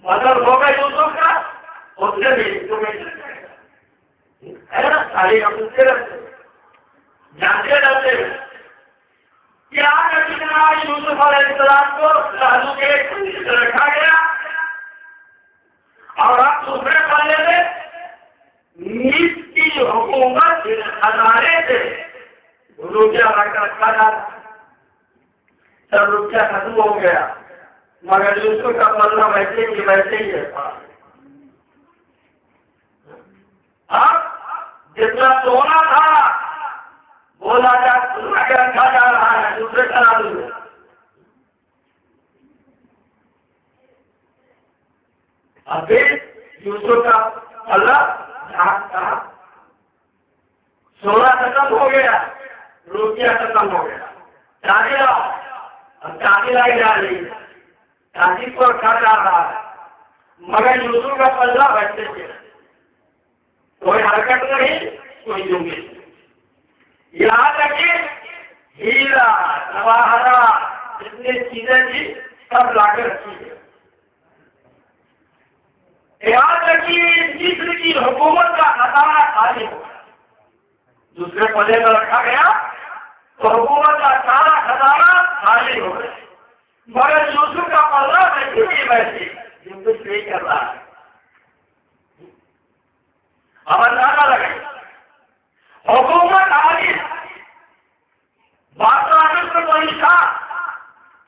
مطلب ہوگا یوسف کا اس سے بھی ہے نا، ساری ہم سے رکھتے جانتے رہتے ہیں کیا کتنا یوسف علیہ السلام کو ترازو کے ایک پلے سے رکھا گیا اور اب دوسرے پلے میں نیز کی حکومت خزانے سے روپیہ رکھ رکھا جاتا، سب روپیہ ختم ہو گیا مگر یوسف کا پلہ ویسے ہی ویسے ہی ہے۔ اب جتنا سونا تھا بولا کے رکھا جا رہا ہے دوسرے ترازو میں، ابھی یوسف کا پلہ سونا ختم ہو گیا، روپیہ ختم ہو گیا، چاندی لاؤ، اب چاندی لائی جا رہی ہے، چاندی کو رکھا جا رہا ہے مگر یوسف کا پلہ ویسے سے کوئی حرکت نہیں، کوئی جنگی نہیں۔ یہاں تک کہ ہیرا جواہرا جتنی چیزیں تھی سب لا کے رکھی ہے، یہاں تک کہ مصر کی حکومت کا خزانہ خالی ہو گیا، دوسرے پلے میں رکھا گیا تو حکومت کا سارا خزانہ خالی ہو گیا مگر یوسف کا پلہ ویسے جو کچھ نہیں کر رہا ہے۔ اب اندازہ لگے حکومت خالی بادشاہ مصر کو لکھا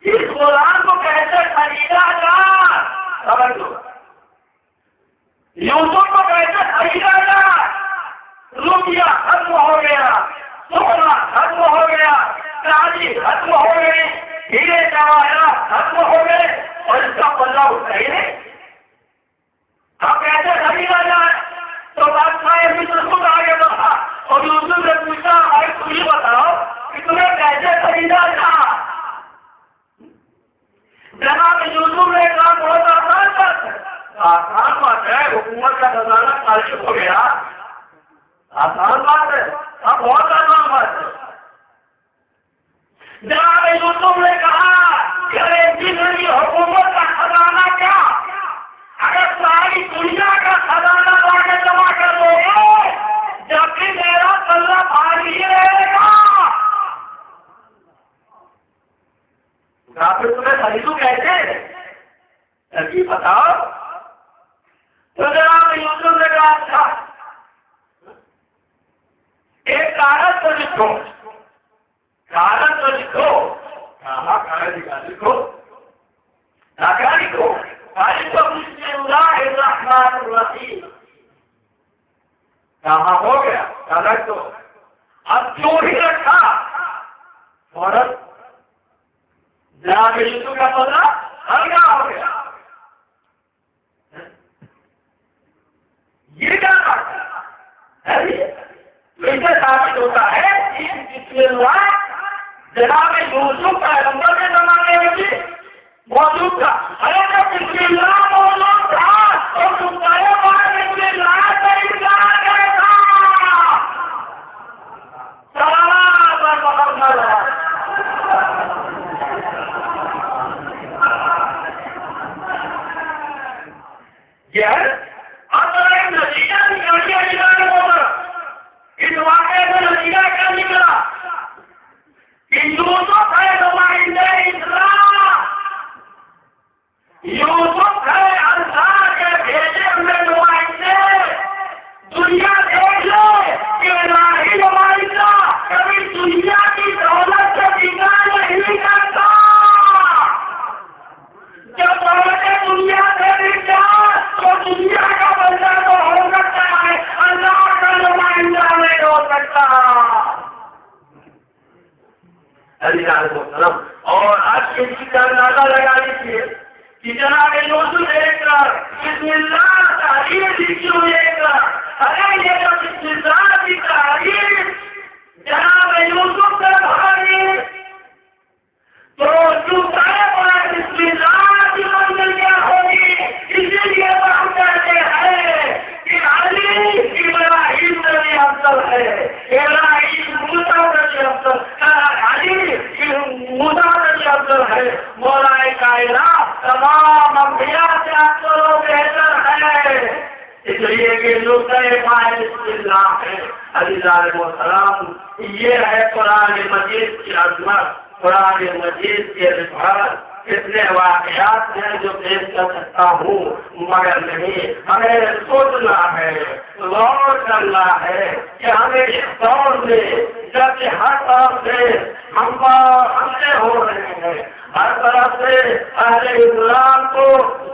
اس غلام کو کیسے خریدا جائے، سمجھ لو یوسف کو کیسے خریدا جائے، روپیہ ختم ہو گیا، سونا ختم ہو گیا، چاندی ختم ہو گئی، ہیرے جواہرات ختم ہو گئے اور اس کا پلہ اٹھا ہی نہیں، اب کیسے خریدا جائے؟ تو بادشاہ مصر خود آگے بڑھا اور یوسف نے پوچھا بھائی تم یہ بتاؤ کہ تمہیں کیسے خریدا جائے؟ جناب یوسف نے کہا بہت آسان بات ہے، آسان بات ہے، حکومت کا خزانہ خالی ہو گیا، آسان بات ہے، اب بہت آسان بات ہے۔ جناب یوسف نے کہا کہ مصر کی حکومت کا خزانہ کیا، اگر ساری دنیا کا خزانہ ہندو کہتے ہیں ترکیب بتاؤ. تو جناب یوسف نے کہا تھا ایک کاغذ تو لکھو. کاغذ تو لکھو. کہاں کاغذ لکھو. کیا لکھو؟ بسم اللہ الرحمن الرحیم. کہاں ہو گیا کاغذ تو اب جو ہی رکھا فوراً جناب یوسف کا پودا ہلکا ہو گیا. یہ کیا ہے؟ اسے ثابت ہوتا ہے بسم اللہ جناب یوسف پیغمبر کے زمانے میں بھی موجود تھا. ارے جب بسم اللہ موجود تھا تو تم بسم اللہ کا انکار کرتا. سلام پر محمد یہ ہے. اب ایک نتیجہ نکل گیا اس واقعے کا نتیجہ کیا نکلا کہ یوسف ہے نمائندہ اسلام. یوسف ہے اللہ کے بھیجے ہوئے نمائندے. دنیا دیکھ لو کہ الہی نمائندہ کبھی دنیا کی دولت سے انکار نہیں کرتا. جب دولت دنیا سے مل جائے تو دنیا کا بندہ تو ہو سکتا ہے, اللہ کا نمائندہ نہیں ہو سکتا. اور آج کے چیز کا اندازہ لگا لیجیے کہ جناب یوسف ایک بسم اللہ تعریف لکھی ہوئی ایک ارے یہ جو بسم اللہ کی تعریف جناب یوسف سے بھاگی تو دوسرے پر بسم اللہ کی منزل کیا ہوگی. اسی لیے ہم کہتے ہیں کہ علی ابراہیم سے بھی افضل ہے. ابراہیم موسیٰ سے بھی افضل, علی موسیٰ سے بھی افضل ہے. مولا کائنات تمام انبیاء سے افضل و بہتر ہے. اس لیے کہ نقطۂ فائز بسم اللہ ہے. عزیزان محترم, یہ ہے قرآن مجید کی عظمت, قرآن مجید کے رفعت. اتنے واقعات ہیں جو پیش کر سکتا ہوں, مگر نہیں, ہمیں سوچنا ہے, غور کرنا ہے کہ ہمیں اس دور میں جب ہر طرف سے حملے ہو رہے ہیں, ہر طرف سے اہل اسلام کو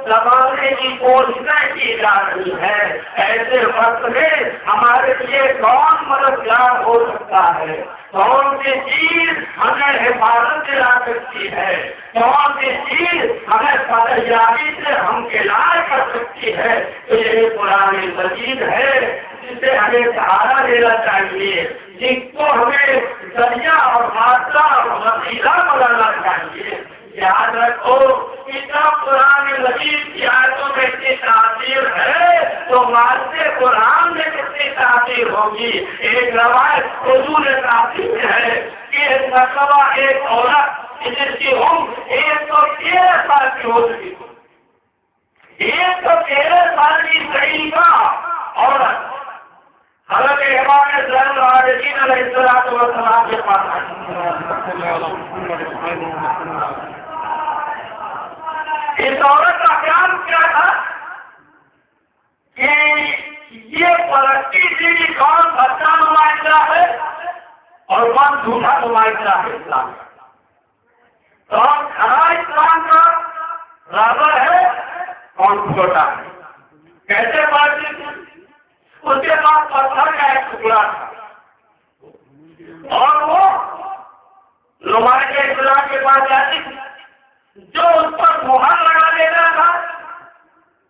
دبانے کی کوششیں کی جا رہی ہے, ایسے وقت میں ہمارے لیے کون مددگار ہو سکتا ہے؟ کون سی چیز ہمیں حفاظت دلا سکتی ہے؟ کون سی چیز ہمیں فلاحیابی سے ہم کنار کر سکتی ہے؟ تو یہ قرآن مجید ہے جسے ہمیں سہارا لینا چاہیے, جس کو ہمیں ذریعہ اور حادثہ اور وسیلہ بنانا چاہیے. یاد رکھو کہ جب قرآن مجید کی آیتوں میں اتنی تاثیر ہے تو واضح قرآن میں کتنی تاثیر ہوگی. ایک روایت حضور تعظیم ہے کہ ایک مرتبہ ایک عورت جس کی عمر 113 سال کی ہو چکی, 113 سال کی طریقہ عورت حضرت امام زین العابدین علیہ الصلوۃ والسلام کے پاس اس عورت کا خیال کیا تھا کہ یہ پرستی تھی کون سچا نمائندہ ہے اور کون جھوٹا نمائندہ ہے اسلام کا, کون کھڑا اسلام کا رابر ہے, کون چھوٹا ہے. کیسے پارٹی تھی؟ اس کے پاس پتھر کا ایک ٹکڑا تھا اور وہ نمائندے اسلام کے پاس جاتی تھی, جو اس پر مہر لگا دیتا تھا,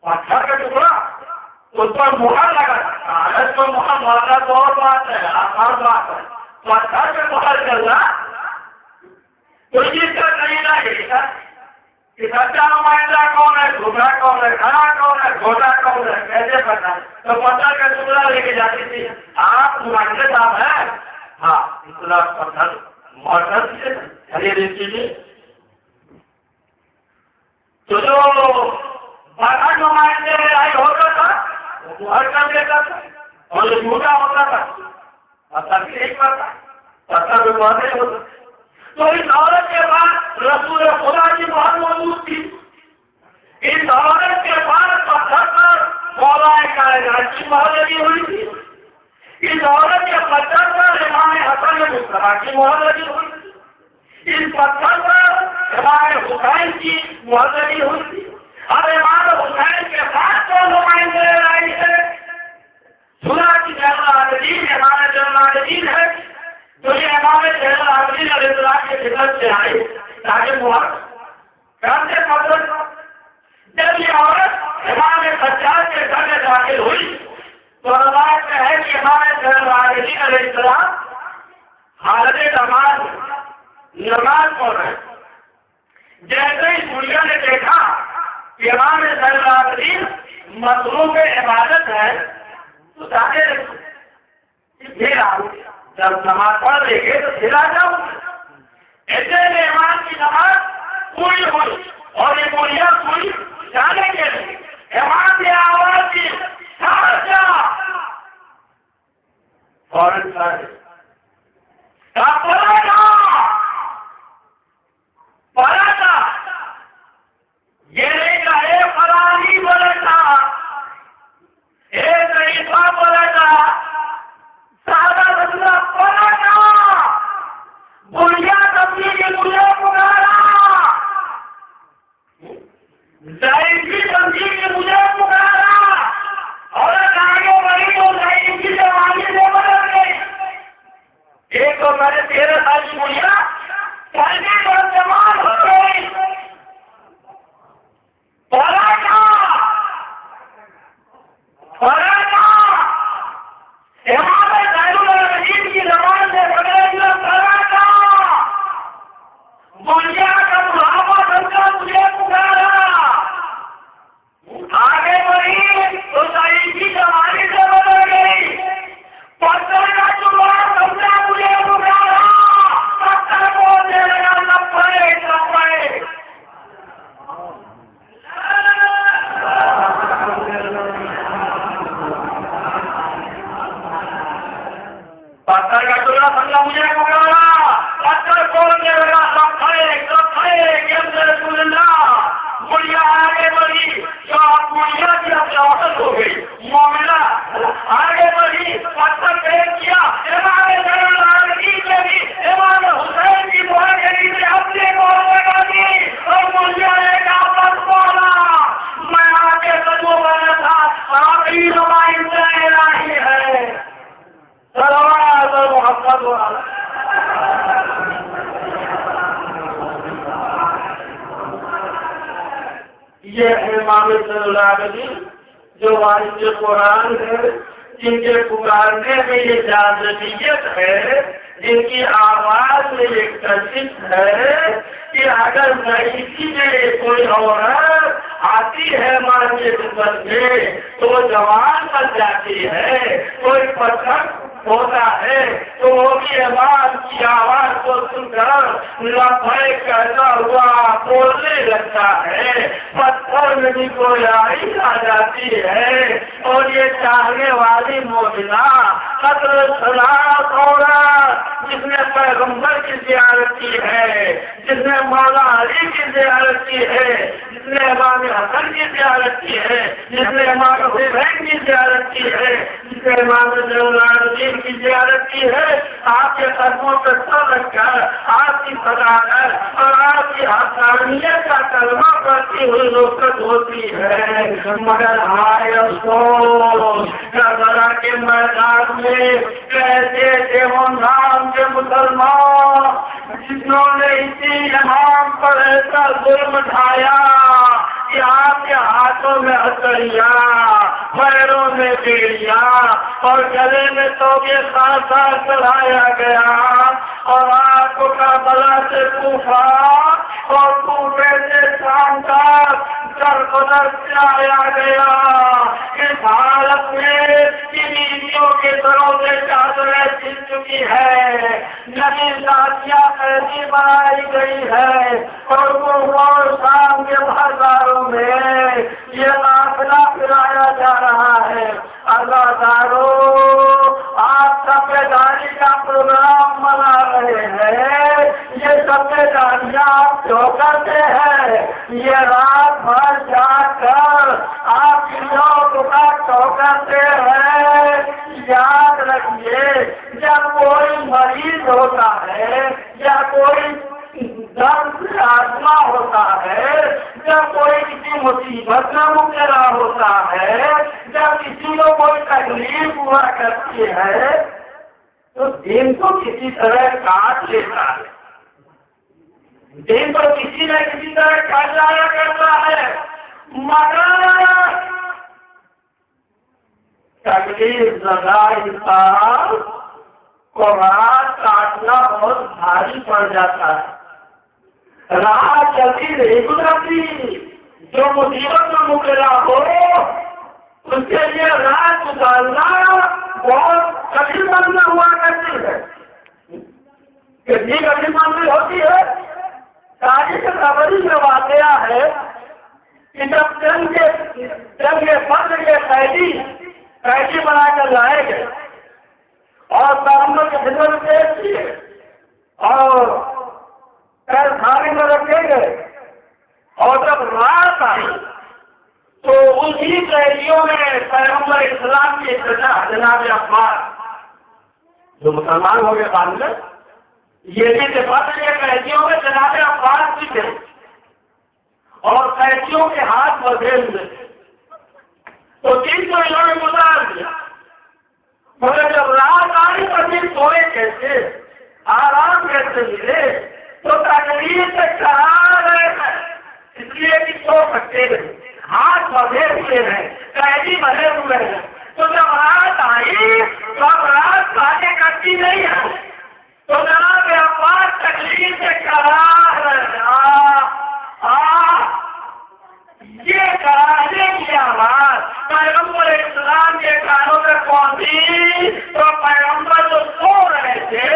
پتھر کا ٹکڑا اس پر مہر لگا, کاغذ پر مہر مارنا تو اور بات ہے, آسان بات ہے. پتھر پہ مہر کرنا کوئی چیز کا طریقہ یہی تھا کہ سچا نمائندہ کون ہے, جھوٹا کون ہے, کھڑا کون ہے, چھوٹا کون ہے, کیسے پتا ہے؟ تو پتھر کا ٹکڑا لے کے جاتی تھی. آپ نمائندے صاحب ہیں, ہاں اتنا پتھر مہر کر دیجیے, چلیے دیکھ لیجیے. تو جو باقی نمائندے آئی ہوتا تھا وہ مہر کر دیتا تھا, اور جو جھوٹا ہوتا تھا پتھر نہیں کرتا, پتھر بھی مہر نہیں ہوتا. تو اس عورت کے بعد رسول خدا کی بات موجود تھی. اس عورت کے بعد پتھر پر مولا کائنات کی مہر لگی ہوئی تھی. اس عورت کے پتھر پر امام حسن مصطفیٰ کی مہر لگی ہوئی تھی. اس پتھر پر امام حسین کی مہر لگی ہوئی تھی. اب امام حسین کے بعد جو نمائندے آئی ہے سنا کی زین العابدین امام زین العابدین ہے. تو یہ امام زین العابدین علیہ السلام کی خدمت سے آئی تاکہ مہر کرتے پتھر. جب یہ عورت امام سجاد کے گھر میں داخل ہوئی تو روایت میں ہے کہ امام زین العابدین علیہ السلام حالت نماز پڑھ رہے. جیسے ہی بڑھیا نے دیکھا کہ امام زین العابدین مصروف عبادت ہے تو ظاہر پھر آؤ جب نماز پڑھ لیں گے تو پھر آ جاؤ. ایسے میں امام کی نماز پوری ہوئی اور یہ بڑھیا پوری جانے کے لیے امام نے آواز دی فوراً پڑھا یہ نہیں کا ایک فلانی بولے تھا ایک عیسیٰ بولے تھا سادہ مسئلہ پڑھا تھا بڑھیا تبدیل کے مجھے پکارا ظاہری تبدیل کے مجھے پکارا اور آگے بڑھی تو ظاہری کی زمانے سے بدل گئی. ایک تو میں نے 13 سال کی بڑھیا پہلے پر جوان ہو گئی امام زین العابدین کی زبان سے بدل تھا بڑھیا کا بڑھاپا سمجھا مجھے پکارا آگے بڑھی تو ظاہری کی زمانے سے بدل گئی. پتھر کا جمعہ سمجھا مجھے پکارا پتھر بولنے لگا لپڑے لپڑے. پتھر کا ٹکڑا سمجھا مجھے پکارا پتھر بولنے لگا لپڑے لپڑے رسول اللہ. بڑھیا آگے بڑھی جو آپ بڑھیا کی اپلاوت ہو گئی مومنہ آگے بڑھی پتھر پھینک کیا امام زین العابدین نے بھی امام حسین کی دعا کے لیے اپنے گول لگا دی اور بڑھیا نے کہا بس بولا میں آگے بدو بنا تھا آخری نمائندہ الہی ہے صلوات محمد والا. یہ امام زین العابدین جو وارث قرآن ہے جن کے پکارنے میں یہ جاذبیت ہے جن کی آواز میں یہ کشش ہے کہ اگر ضعیفی میں کوئی عورت آتی ہے ماں کے خدمت میں تو وہ جوان بن جاتی ہے. کوئی پتھر ہوتا ہے تو وہ بھی امام کی آواز کو سن کر لبیک کہتا ہوا بولنے لگتا ہے. پتھر میں بھی کوئی آئی آ جاتی ہے اور یہ چاہنے والی مومنہ قدر سلام عورت جس نے پیغمبر کی زیارت کی ہے جس نے مولا علی کی زیارت کی ہے جس نے امام حسن کی زیارت کی ہے جس نے امام حسین کی زیارت کی ہے جس نے امام زین العابدین کی زیارت کی ہے آپ کے قدموں پر سر رکھ کر آپ کی صداقت اور آپ کی حقانیت کا کلمہ پڑھتی ہوئی رخصت ہوتی ہے. مگر ہائے افسوس کربلا کے میدان میں کیسے تھے وہ نام کے مسلمان جنہوں نے اسی امام پر ایسا ظلم ڈھایا کہ آپ کے ہاتھوں میں ہتھیلیاں پیروں میں بیڑیاں اور گلے میں توبے خاصا چڑھایا گیا اور آپ کو کربلا سے کوفہ اور کوفے سے شام تک سربدر سے آیا گیا. اس حالت میں بیویوں کے سروں سے چادریں چھن چکی ہے نبی ساتھیاں قیدی بنائی گئی ہے اور کوفہ اور شام کے بازاروں میں یہ قافلہ پھرایا جا رہا ہے. اللہ دارو آپ سب بیداری کا پروگرام منا رہے ہیں. یہ آپ جو کرتے ہیں یہ رات بھر جا کر آپ لوگ کا کرتے ہیں. یاد رکھیے جب کوئی مریض ہوتا ہے یا کوئی درد سے آزما ہوتا ہے, جب کوئی کسی مصیبت میں مبتلا ہوتا ہے, جب کسی کو کوئی تکلیف ہوا کرتی ہے تو دن کو کسی طرح کاٹ لیتا ہے, دن کو کسی نہ کسی طرح کاٹ جایا کرتا ہے, مگر تکلیف زدہ انسان کو رات کاٹنا بہت بھاری پڑ جاتا ہے. رات جلدی نہیں گزرتی. جو مصیبت میں مبتلا ہو اس کے لیے رات گزارنا بہت کٹھن بننا ہوا کرتی ہے. کتنی کٹھن بننی ہوتی ہے. تاریخ خبری میں واقعہ ہے کہ جب جنگ فضل کے قیدی بنا کر لائے گئے اور پیغمبر کے خدمت پیش کیے اور قید خانے میں رکھے گئے, اور جب رات آئی تو اسی قیدیوں میں پیغمبر اسلام کی ابتدا جناب عباس جو مسلمان ہو گئے بعد میں, یہ بھی اتفاق ہے کہ قیدیوں میں جناب عباس بھی تھے اور قیدیوں کے ہاتھ بدھے ہوئے تھے. تو دن کو انہوں نے گزار دیا, مگر جب رات آئی تو دن سوئے کیسے, آرام کیسے ملے, تو تکلیف سے کرا رہے ہیں اس لیے کہ سو سکتے ہیں, ہاتھ بدھے ہوئے ہیں, قیدی بنے ہوئے ہیں. تو جب رات آئی تو اب رات باتیں کرتی نہیں ہے, تو جناب عباس تکلیف سے کرا رہے یہ کرانے کی آواز پیغمبر اسلام کے کانوں میں پہنچی تو پیغمبر جو سو رہے تھے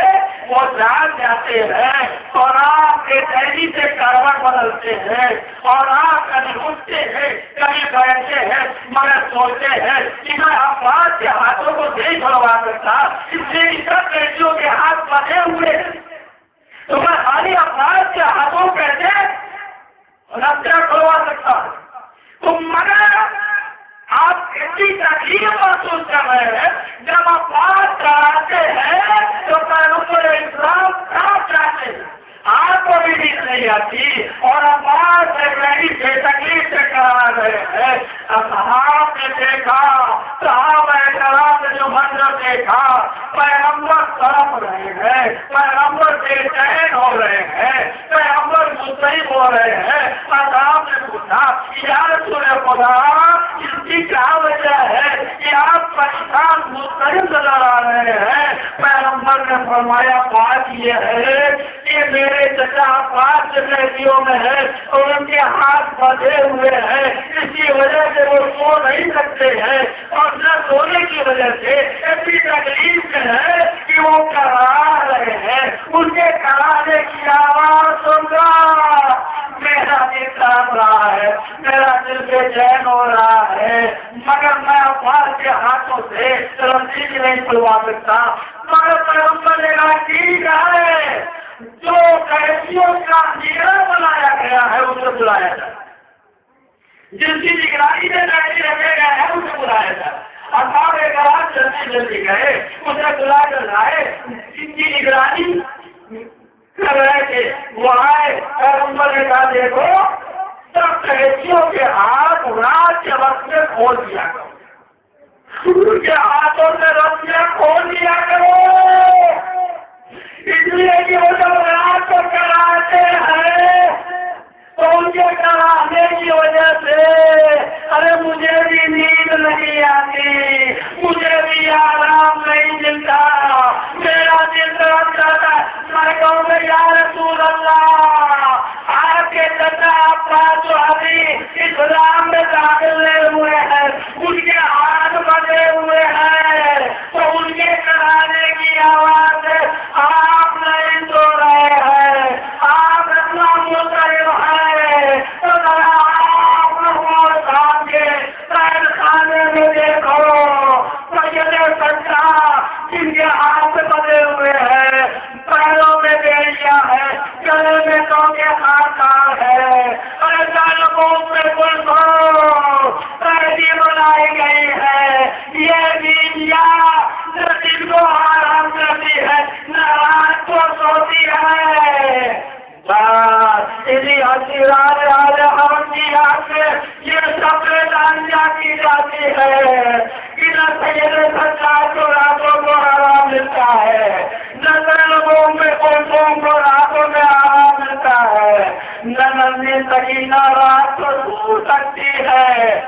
وہ جاگ جاتے ہیں اور آپ کے دہلی سے کروٹ بدلتے ہیں اور آپ کبھی اٹھتے ہیں کبھی بیٹھتے ہیں مگر سوچتے ہیں کہ میں عباس کے ہاتھوں کو نہیں چھڑوا سکتا, اس لیے سب قیدیوں کے ہاتھ بندھے ہوئے تو میں خالی عباس کے ہاتھوں کیسے رستہ کھلوا سکتا ہوں. تو مگر آپ اتنی تکلیف محسوس کر رہے ہیں جب آپ بات کراتے ہیں تو پیغمبر اسلام کہاں چاہتے ہیں, آپ کو بھی نیند نہیں آتی اور آپ بات سے تکلیف سے کرا رہے ہیں. اصحاب نے دیکھا, صحابہ کرام نے جو منظر دیکھا, پیغمبر تڑپ رہے ہیں, پیغمبر بے چین ہو رہے ہیں, پیغمبر مضطرب ہو رہے ہیں. اصحاب نے پوچھا یا رسول خدا اس کی کیا وجہ ہے کہ آپ پریشان مضطرب نظر آ رہے ہیں؟ پیغمبر نے فرمایا بات یہ ہے کہ میرے چچا عباس قیدیوں میں ہے اور ان کے ہاتھ بندھے ہوئے ہیں, اسی وجہ سے وہ سو نہیں سکتے ہیں اور نہ سونے کی وجہ سے اتنی تکلیف میں ہے کہ وہ کرا رہے ہیں. ان کے کرانے کی آواز سن کر میرا دل کام رہا ہے, میرا دل بے چین ہو رہا ہے, مگر میں عباس کے ہاتھوں سے رسی بھی نہیں کھلوا سکتا. مگر پیغمبر نے کہا ٹھیک ہے, جو قیدیوں کا لیڈر بنایا گیا ہے اسے بلایا جائے, جس کی نگرانی میں قیدی رکھے گئے ہیں اسے بلایا جائے. اصحاب کرام جلدی گئے, اسے بلا کر لائے, جن کی نگرانی کر رہے تھے وہ آئے. پیغمبر نے کہا دیکھو سب قیدیوں کے ہاتھ رات کے وقت میں کھول دیا کرو, ان کے ہاتھوں سے رسیاں کھول دیا کرو, اس لیے کہ وہ جب رات کو کراتے ہیں تو ان کے کرانے کی وجہ سے ارے مجھے بھی نیند نہیں آتی, مجھے بھی آرام نہیں ملتا, میرا دل درد جاتا. میں کہوں گا یا رسول اللہ آپ کے چچا عباس جو ابھی اسلام میں داخل نہیں ہوئے ہیں ان کے ہاتھ بندھے ہوئے ہیں تو ان کے کرانے کی آواز ہے, آپ نہیں سو رہے ہیں, آپ اتنا مضطرب ہیں تو آپ صاحب کے قید خانے میں دیکھو سید سچا جن کے ہاتھ بندھے ہوئے ہیں, پیروں میں بیڑیاں ہے, گلے میں ٹوکے قوم میں قیدی بنائی گئی ہے. یہ دنیا نہ دل کو آرام کرتی ہے نہ رات کو سوتی ہے. اسی حسیران حرم کی یاد میں یہ سب دانیاں کی جاتی ہے کہ نہ سید سرکار کو راتوں کو آرام ملتا ہے, نہ لوگوں میں قوموں کو راتوں میں آرام ملتا ہے, نہ ننھی سکینہ رات کو سو سکتی ہے.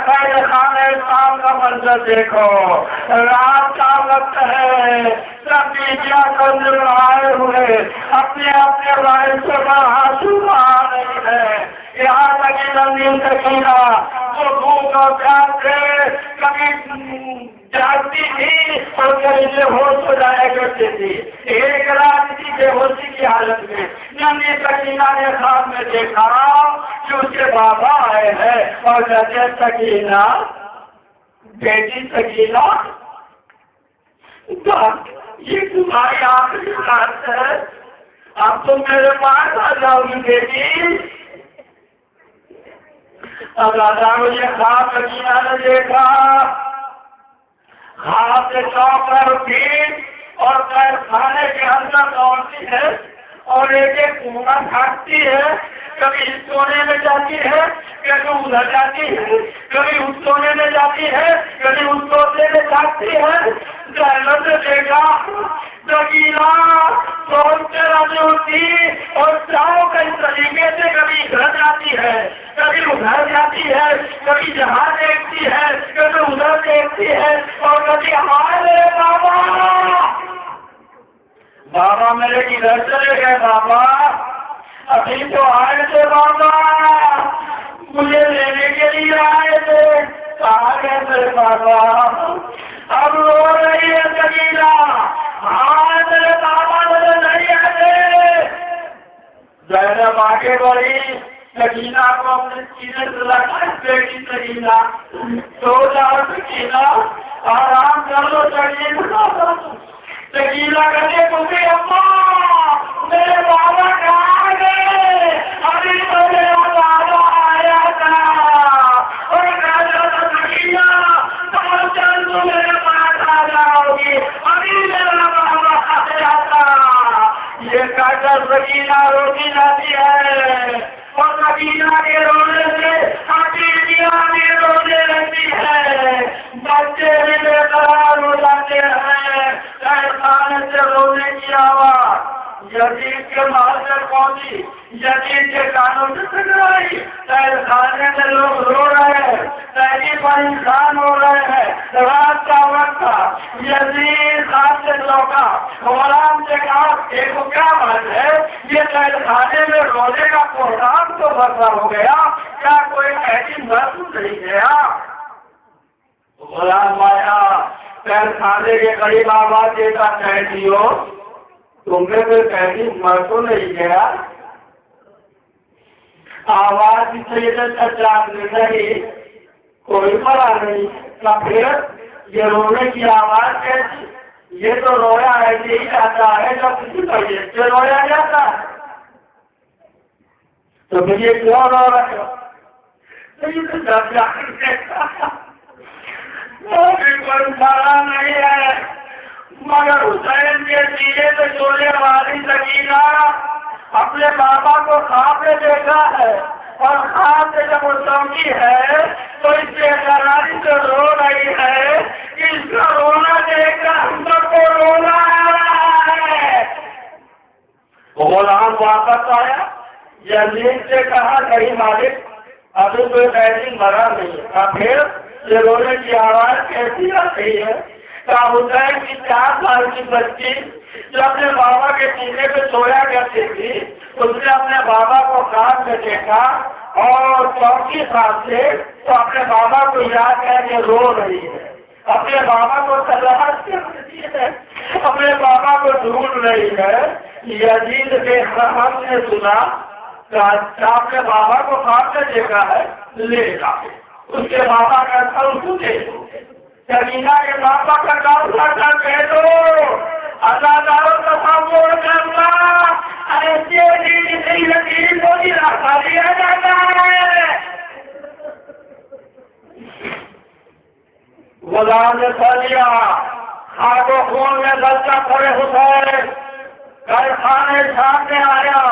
خیر خانے شام کا منظر دیکھو, رات کا وقت ہے, سب بیٹیاں کندر آئے ہوئے اپنے اپنے وائد سے ہاتھوں آ رہی ہے. یہاں تک ننھی سکینہ وہ بھوک اور پیاس سے کبھی جاگتی تھی اور کبھی بے ہوش ہو جایا کرتی تھی. ایک رات کی بے ہوشی کی حالت میں ننھی سکینہ نے خواب میں دیکھا کہ اس کے بابا آئے ہیں اور کہتے سکینہ, بیٹی سکینہ, یہ تمہاری آخری رات ہے, اب تم میرے پاس آ جاؤ گی بیٹی. اب راجا مجھے خواب سکینہ نے دیکھا, خواب سے چوک کر اٹھی اور خانے کے اندر دوڑتی ہے اور ایک ایک کونا کھاتی ہے. کبھی اس کونے میں جاتی ہے, کبھی ادھر جاتی ہے, کبھی اس کونے میں جاتی ہے, کبھی اس کونے میں جاتی ہے. جہنم نے دیکھا سکینہ سوچتے رہی ہوتی اور چاہو کئی طریقے سے کبھی ادھر جاتی ہے, کبھی ادھر جاتی ہے, کبھی جہاں دیکھتی ہے, کبھی ادھر دیکھتی ہے اور کبھی ہمارے بابا میرے کدھر چلے گئے بابا, ابھی تو آئے تھے بابا, مجھے لینے کے لیے آئے تھے, کہاں گئے تھے بابا. اب رو رہی ہے سکینہ, ہاں میرے بابا مجھے نہیں آتے. زینب آگے بڑھی, سکینہ کو اپنے سینے سے لگا, بیٹی سکینہ سو جاؤ, سکینہ آرام کر لو. سکینہ کہتے تمہیں اماں میرے بابا کہاں گئے, ابھی تو میرا بابا آیا تھا اور کہتا تھا سکینہ تم چل تو میرے پاس آ جاؤ گی, ابھی میرا بابا آیا تھا. یہ کہہ کر سکینہ روتی جاتی ہے اور سکینہ کے رونے سے بیٹیاں بھی رونے لگتی ہے, بچے بھی بے قرار ہو جاتے ہیں. خانے سے رونے کی آواز یزید کے محل تک پہنچی, یزید کے کانوں سے ٹکرائی. خانے میں لوگ رو رہے ہیں, قیدی پریشان ہو رہے ہیں. رات کا وقت تھا, یزید خان سے چوکا, غلام سے کہا دیکھو کیا بات ہے, یہ قید خانے میں رونے کا پروگرام تو برپا ہو گیا, کیا کوئی قیدی محسوس نہیں گیا. غلام آیا, قید خانے کے قریب آواز دیتا قیدی ہو, تمہیں کوئی قیدی مر تو نہیں گیا. آواز نہیں, کوئی مرا نہیں. پھر یہ رونے کی آواز کیسی, یہ تو رویا ایسے ہی جاتا ہے جب کسی طریقے سے رویا جاتا ہے, تو پھر یہ کیوں رو رہے ہو. کوئی مرا نہیں ہے, مگر حسین کے سینے سے چھوڑنے والی سکینہ اپنے بابا کو خواب میں دیکھا ہے اور خواب سے جب وہ چونکی ہے تو اس بے قراری سے رو رہی ہے. اس کا رونا دیکھ کر ہم سب کو رونا آ رہا ہے. غلام واپس آیا, یزید سے کہا نہیں مالک ابھی کوئی قیدی مرا نہیں. پھر یہ رونے کی آواز کیسی آ رہی ہے. حسین کی 4 سال کی بچی جو اپنے بابا کے سینے پہ سویا کرتی تھی, اس نے اپنے بابا کو خواب میں دیکھا اور چوکی خواب سے تو اپنے بابا کو یاد کر کے رو رہی ہے, اپنے بابا کو تلاش کر رہی ہے, اپنے بابا کو ڈھونڈ رہی ہے. یزید کے ہم نے سنا اپنے بابا کو خواب میں دیکھا ہے, لے جا اس کے بابا کا سکینہ کے بابا کا کام کر کہہ دو اللہ تعالیٰ تصور کرنا ایسے نہیں لگی تو راستہ دیا جاتا ہے. غلام نے سو لیا خاک و خون میں بچہ کھڑے حسین گھر کھانے سامنے آیا.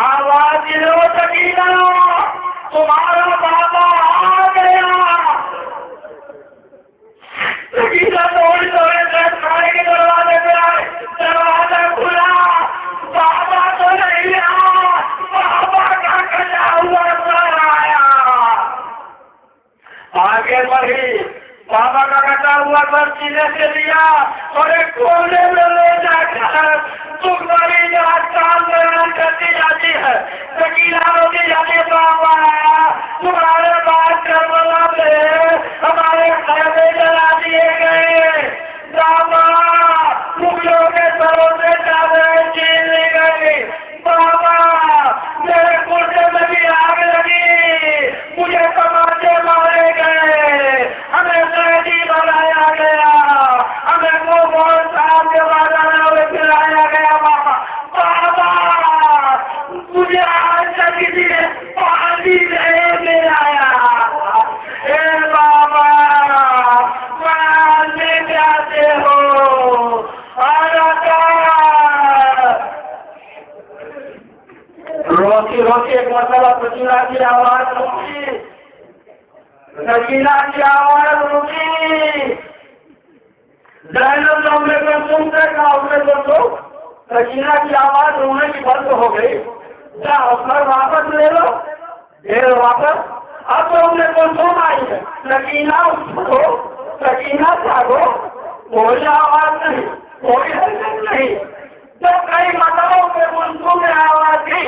آواز دلو سکینہ تمہارا بابا آ گیا. سکینہ دوڑی دوڑے گھر کھانے کے دروازے پہ آئے. دروازہ کھلا. بابا تو نہیں آیا. بابا کا کٹا ہوا سر آیا. آگے بڑھی. بابا کا کٹا ہوا سر سینے سے لیا اور ایک کونے میں لے جا کر تمہاری جات کام بیان کرتی جاتی ہے. سکینہ روتی جاتی ہے. بابا تمہارے بات کربلا میں ہمارے خیمے جلا دیے گئے. بابا مغلوں کے سروں سے چادریں چھین لی گئی. بابا میرے گردے میں بھی آگ لگی. مجھے تماچے مارے گئے. ہمیں قیدی بنایا گیا. ہمیں وہ بہت صاحب کے بازاروں میں پھرایا گیا. بابا مجھے آج تک کسی نے پانی نہیں ملایا. اے بابا پانی پیاتے ہو. روتی روتی ایک مرتبہ سکینہ کی آواز رکی. سکینہ کی آواز رکی. زینب نے کو سنتے کہا اس نے تو سکینہ کی آواز رونے کی بند ہو گئی. کیا حوصلہ واپس لے لو. پھر واپس اب تو ہم نے کون آئی ہے. سکینہ اٹھو. سکینہ جاگو. کوئی آواز نہیں. کوئی حرکت نہیں. تو کئی مرتبہ کے منصوبوں میں آواز دی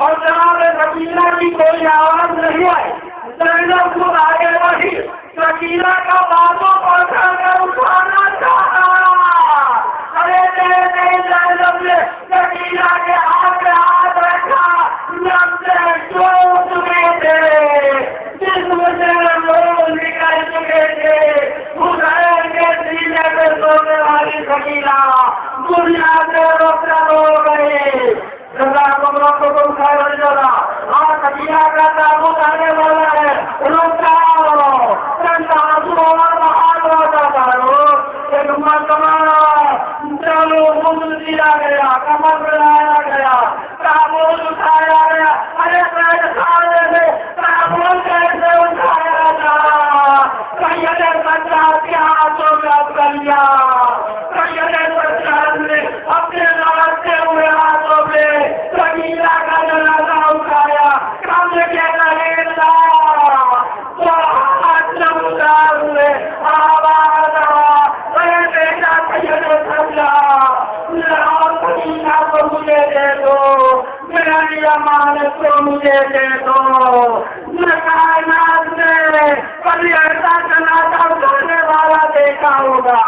اور جناب سکینہ کی کوئی آواز نہیں آئی. زینب خود آگے بڑھی. سکینہ کا باتوں پکڑ کر اٹھانا چاہا. ارے نہیں زینب نے سکینہ کے ہاتھ میں ہاتھ رکھا. لمبے ٹوٹ چکے تھے. جسم سے لوگ نکل چکے تھے. حسین کے سینے پہ سونے والی سکینہ دنیا سے روشن ہو گئی. سکینہ کا تابوت آنے والا ہے. رک جاؤ. ایک مرتبہ چلو خود دیا گیا. کمر بلایا گیا. تابوت اٹھایا گیا. ارے سارے سے تابوت کیسے اٹھایا جا. سید سجاد کے ہاتھوں میں کر لیا. سید سجاد نے اپنے لڑکتے ہوئے ہاتھوں میں سکینہ کا جنازہ اٹھایا. کم کے نہیں تھا تو ہاتھ نمودار ہوئے. آواز بیٹا سید سجاد سکینہ کو مجھے دے دو. میری امانت کو مجھے دے دو. میں کائنات میں کبھی ایسا جنازہ اٹھانے والا دیکھا ہوگا.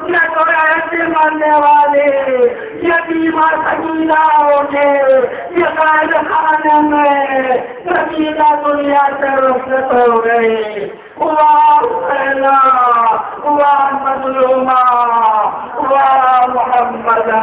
میں تو ایسے مرنے والے یتیمہ سکینہ ہوگے. یہ قید خانے میں سکینہ دنیا سے رخصت ہو گئی. حسینہ مظلومہ محمدہ.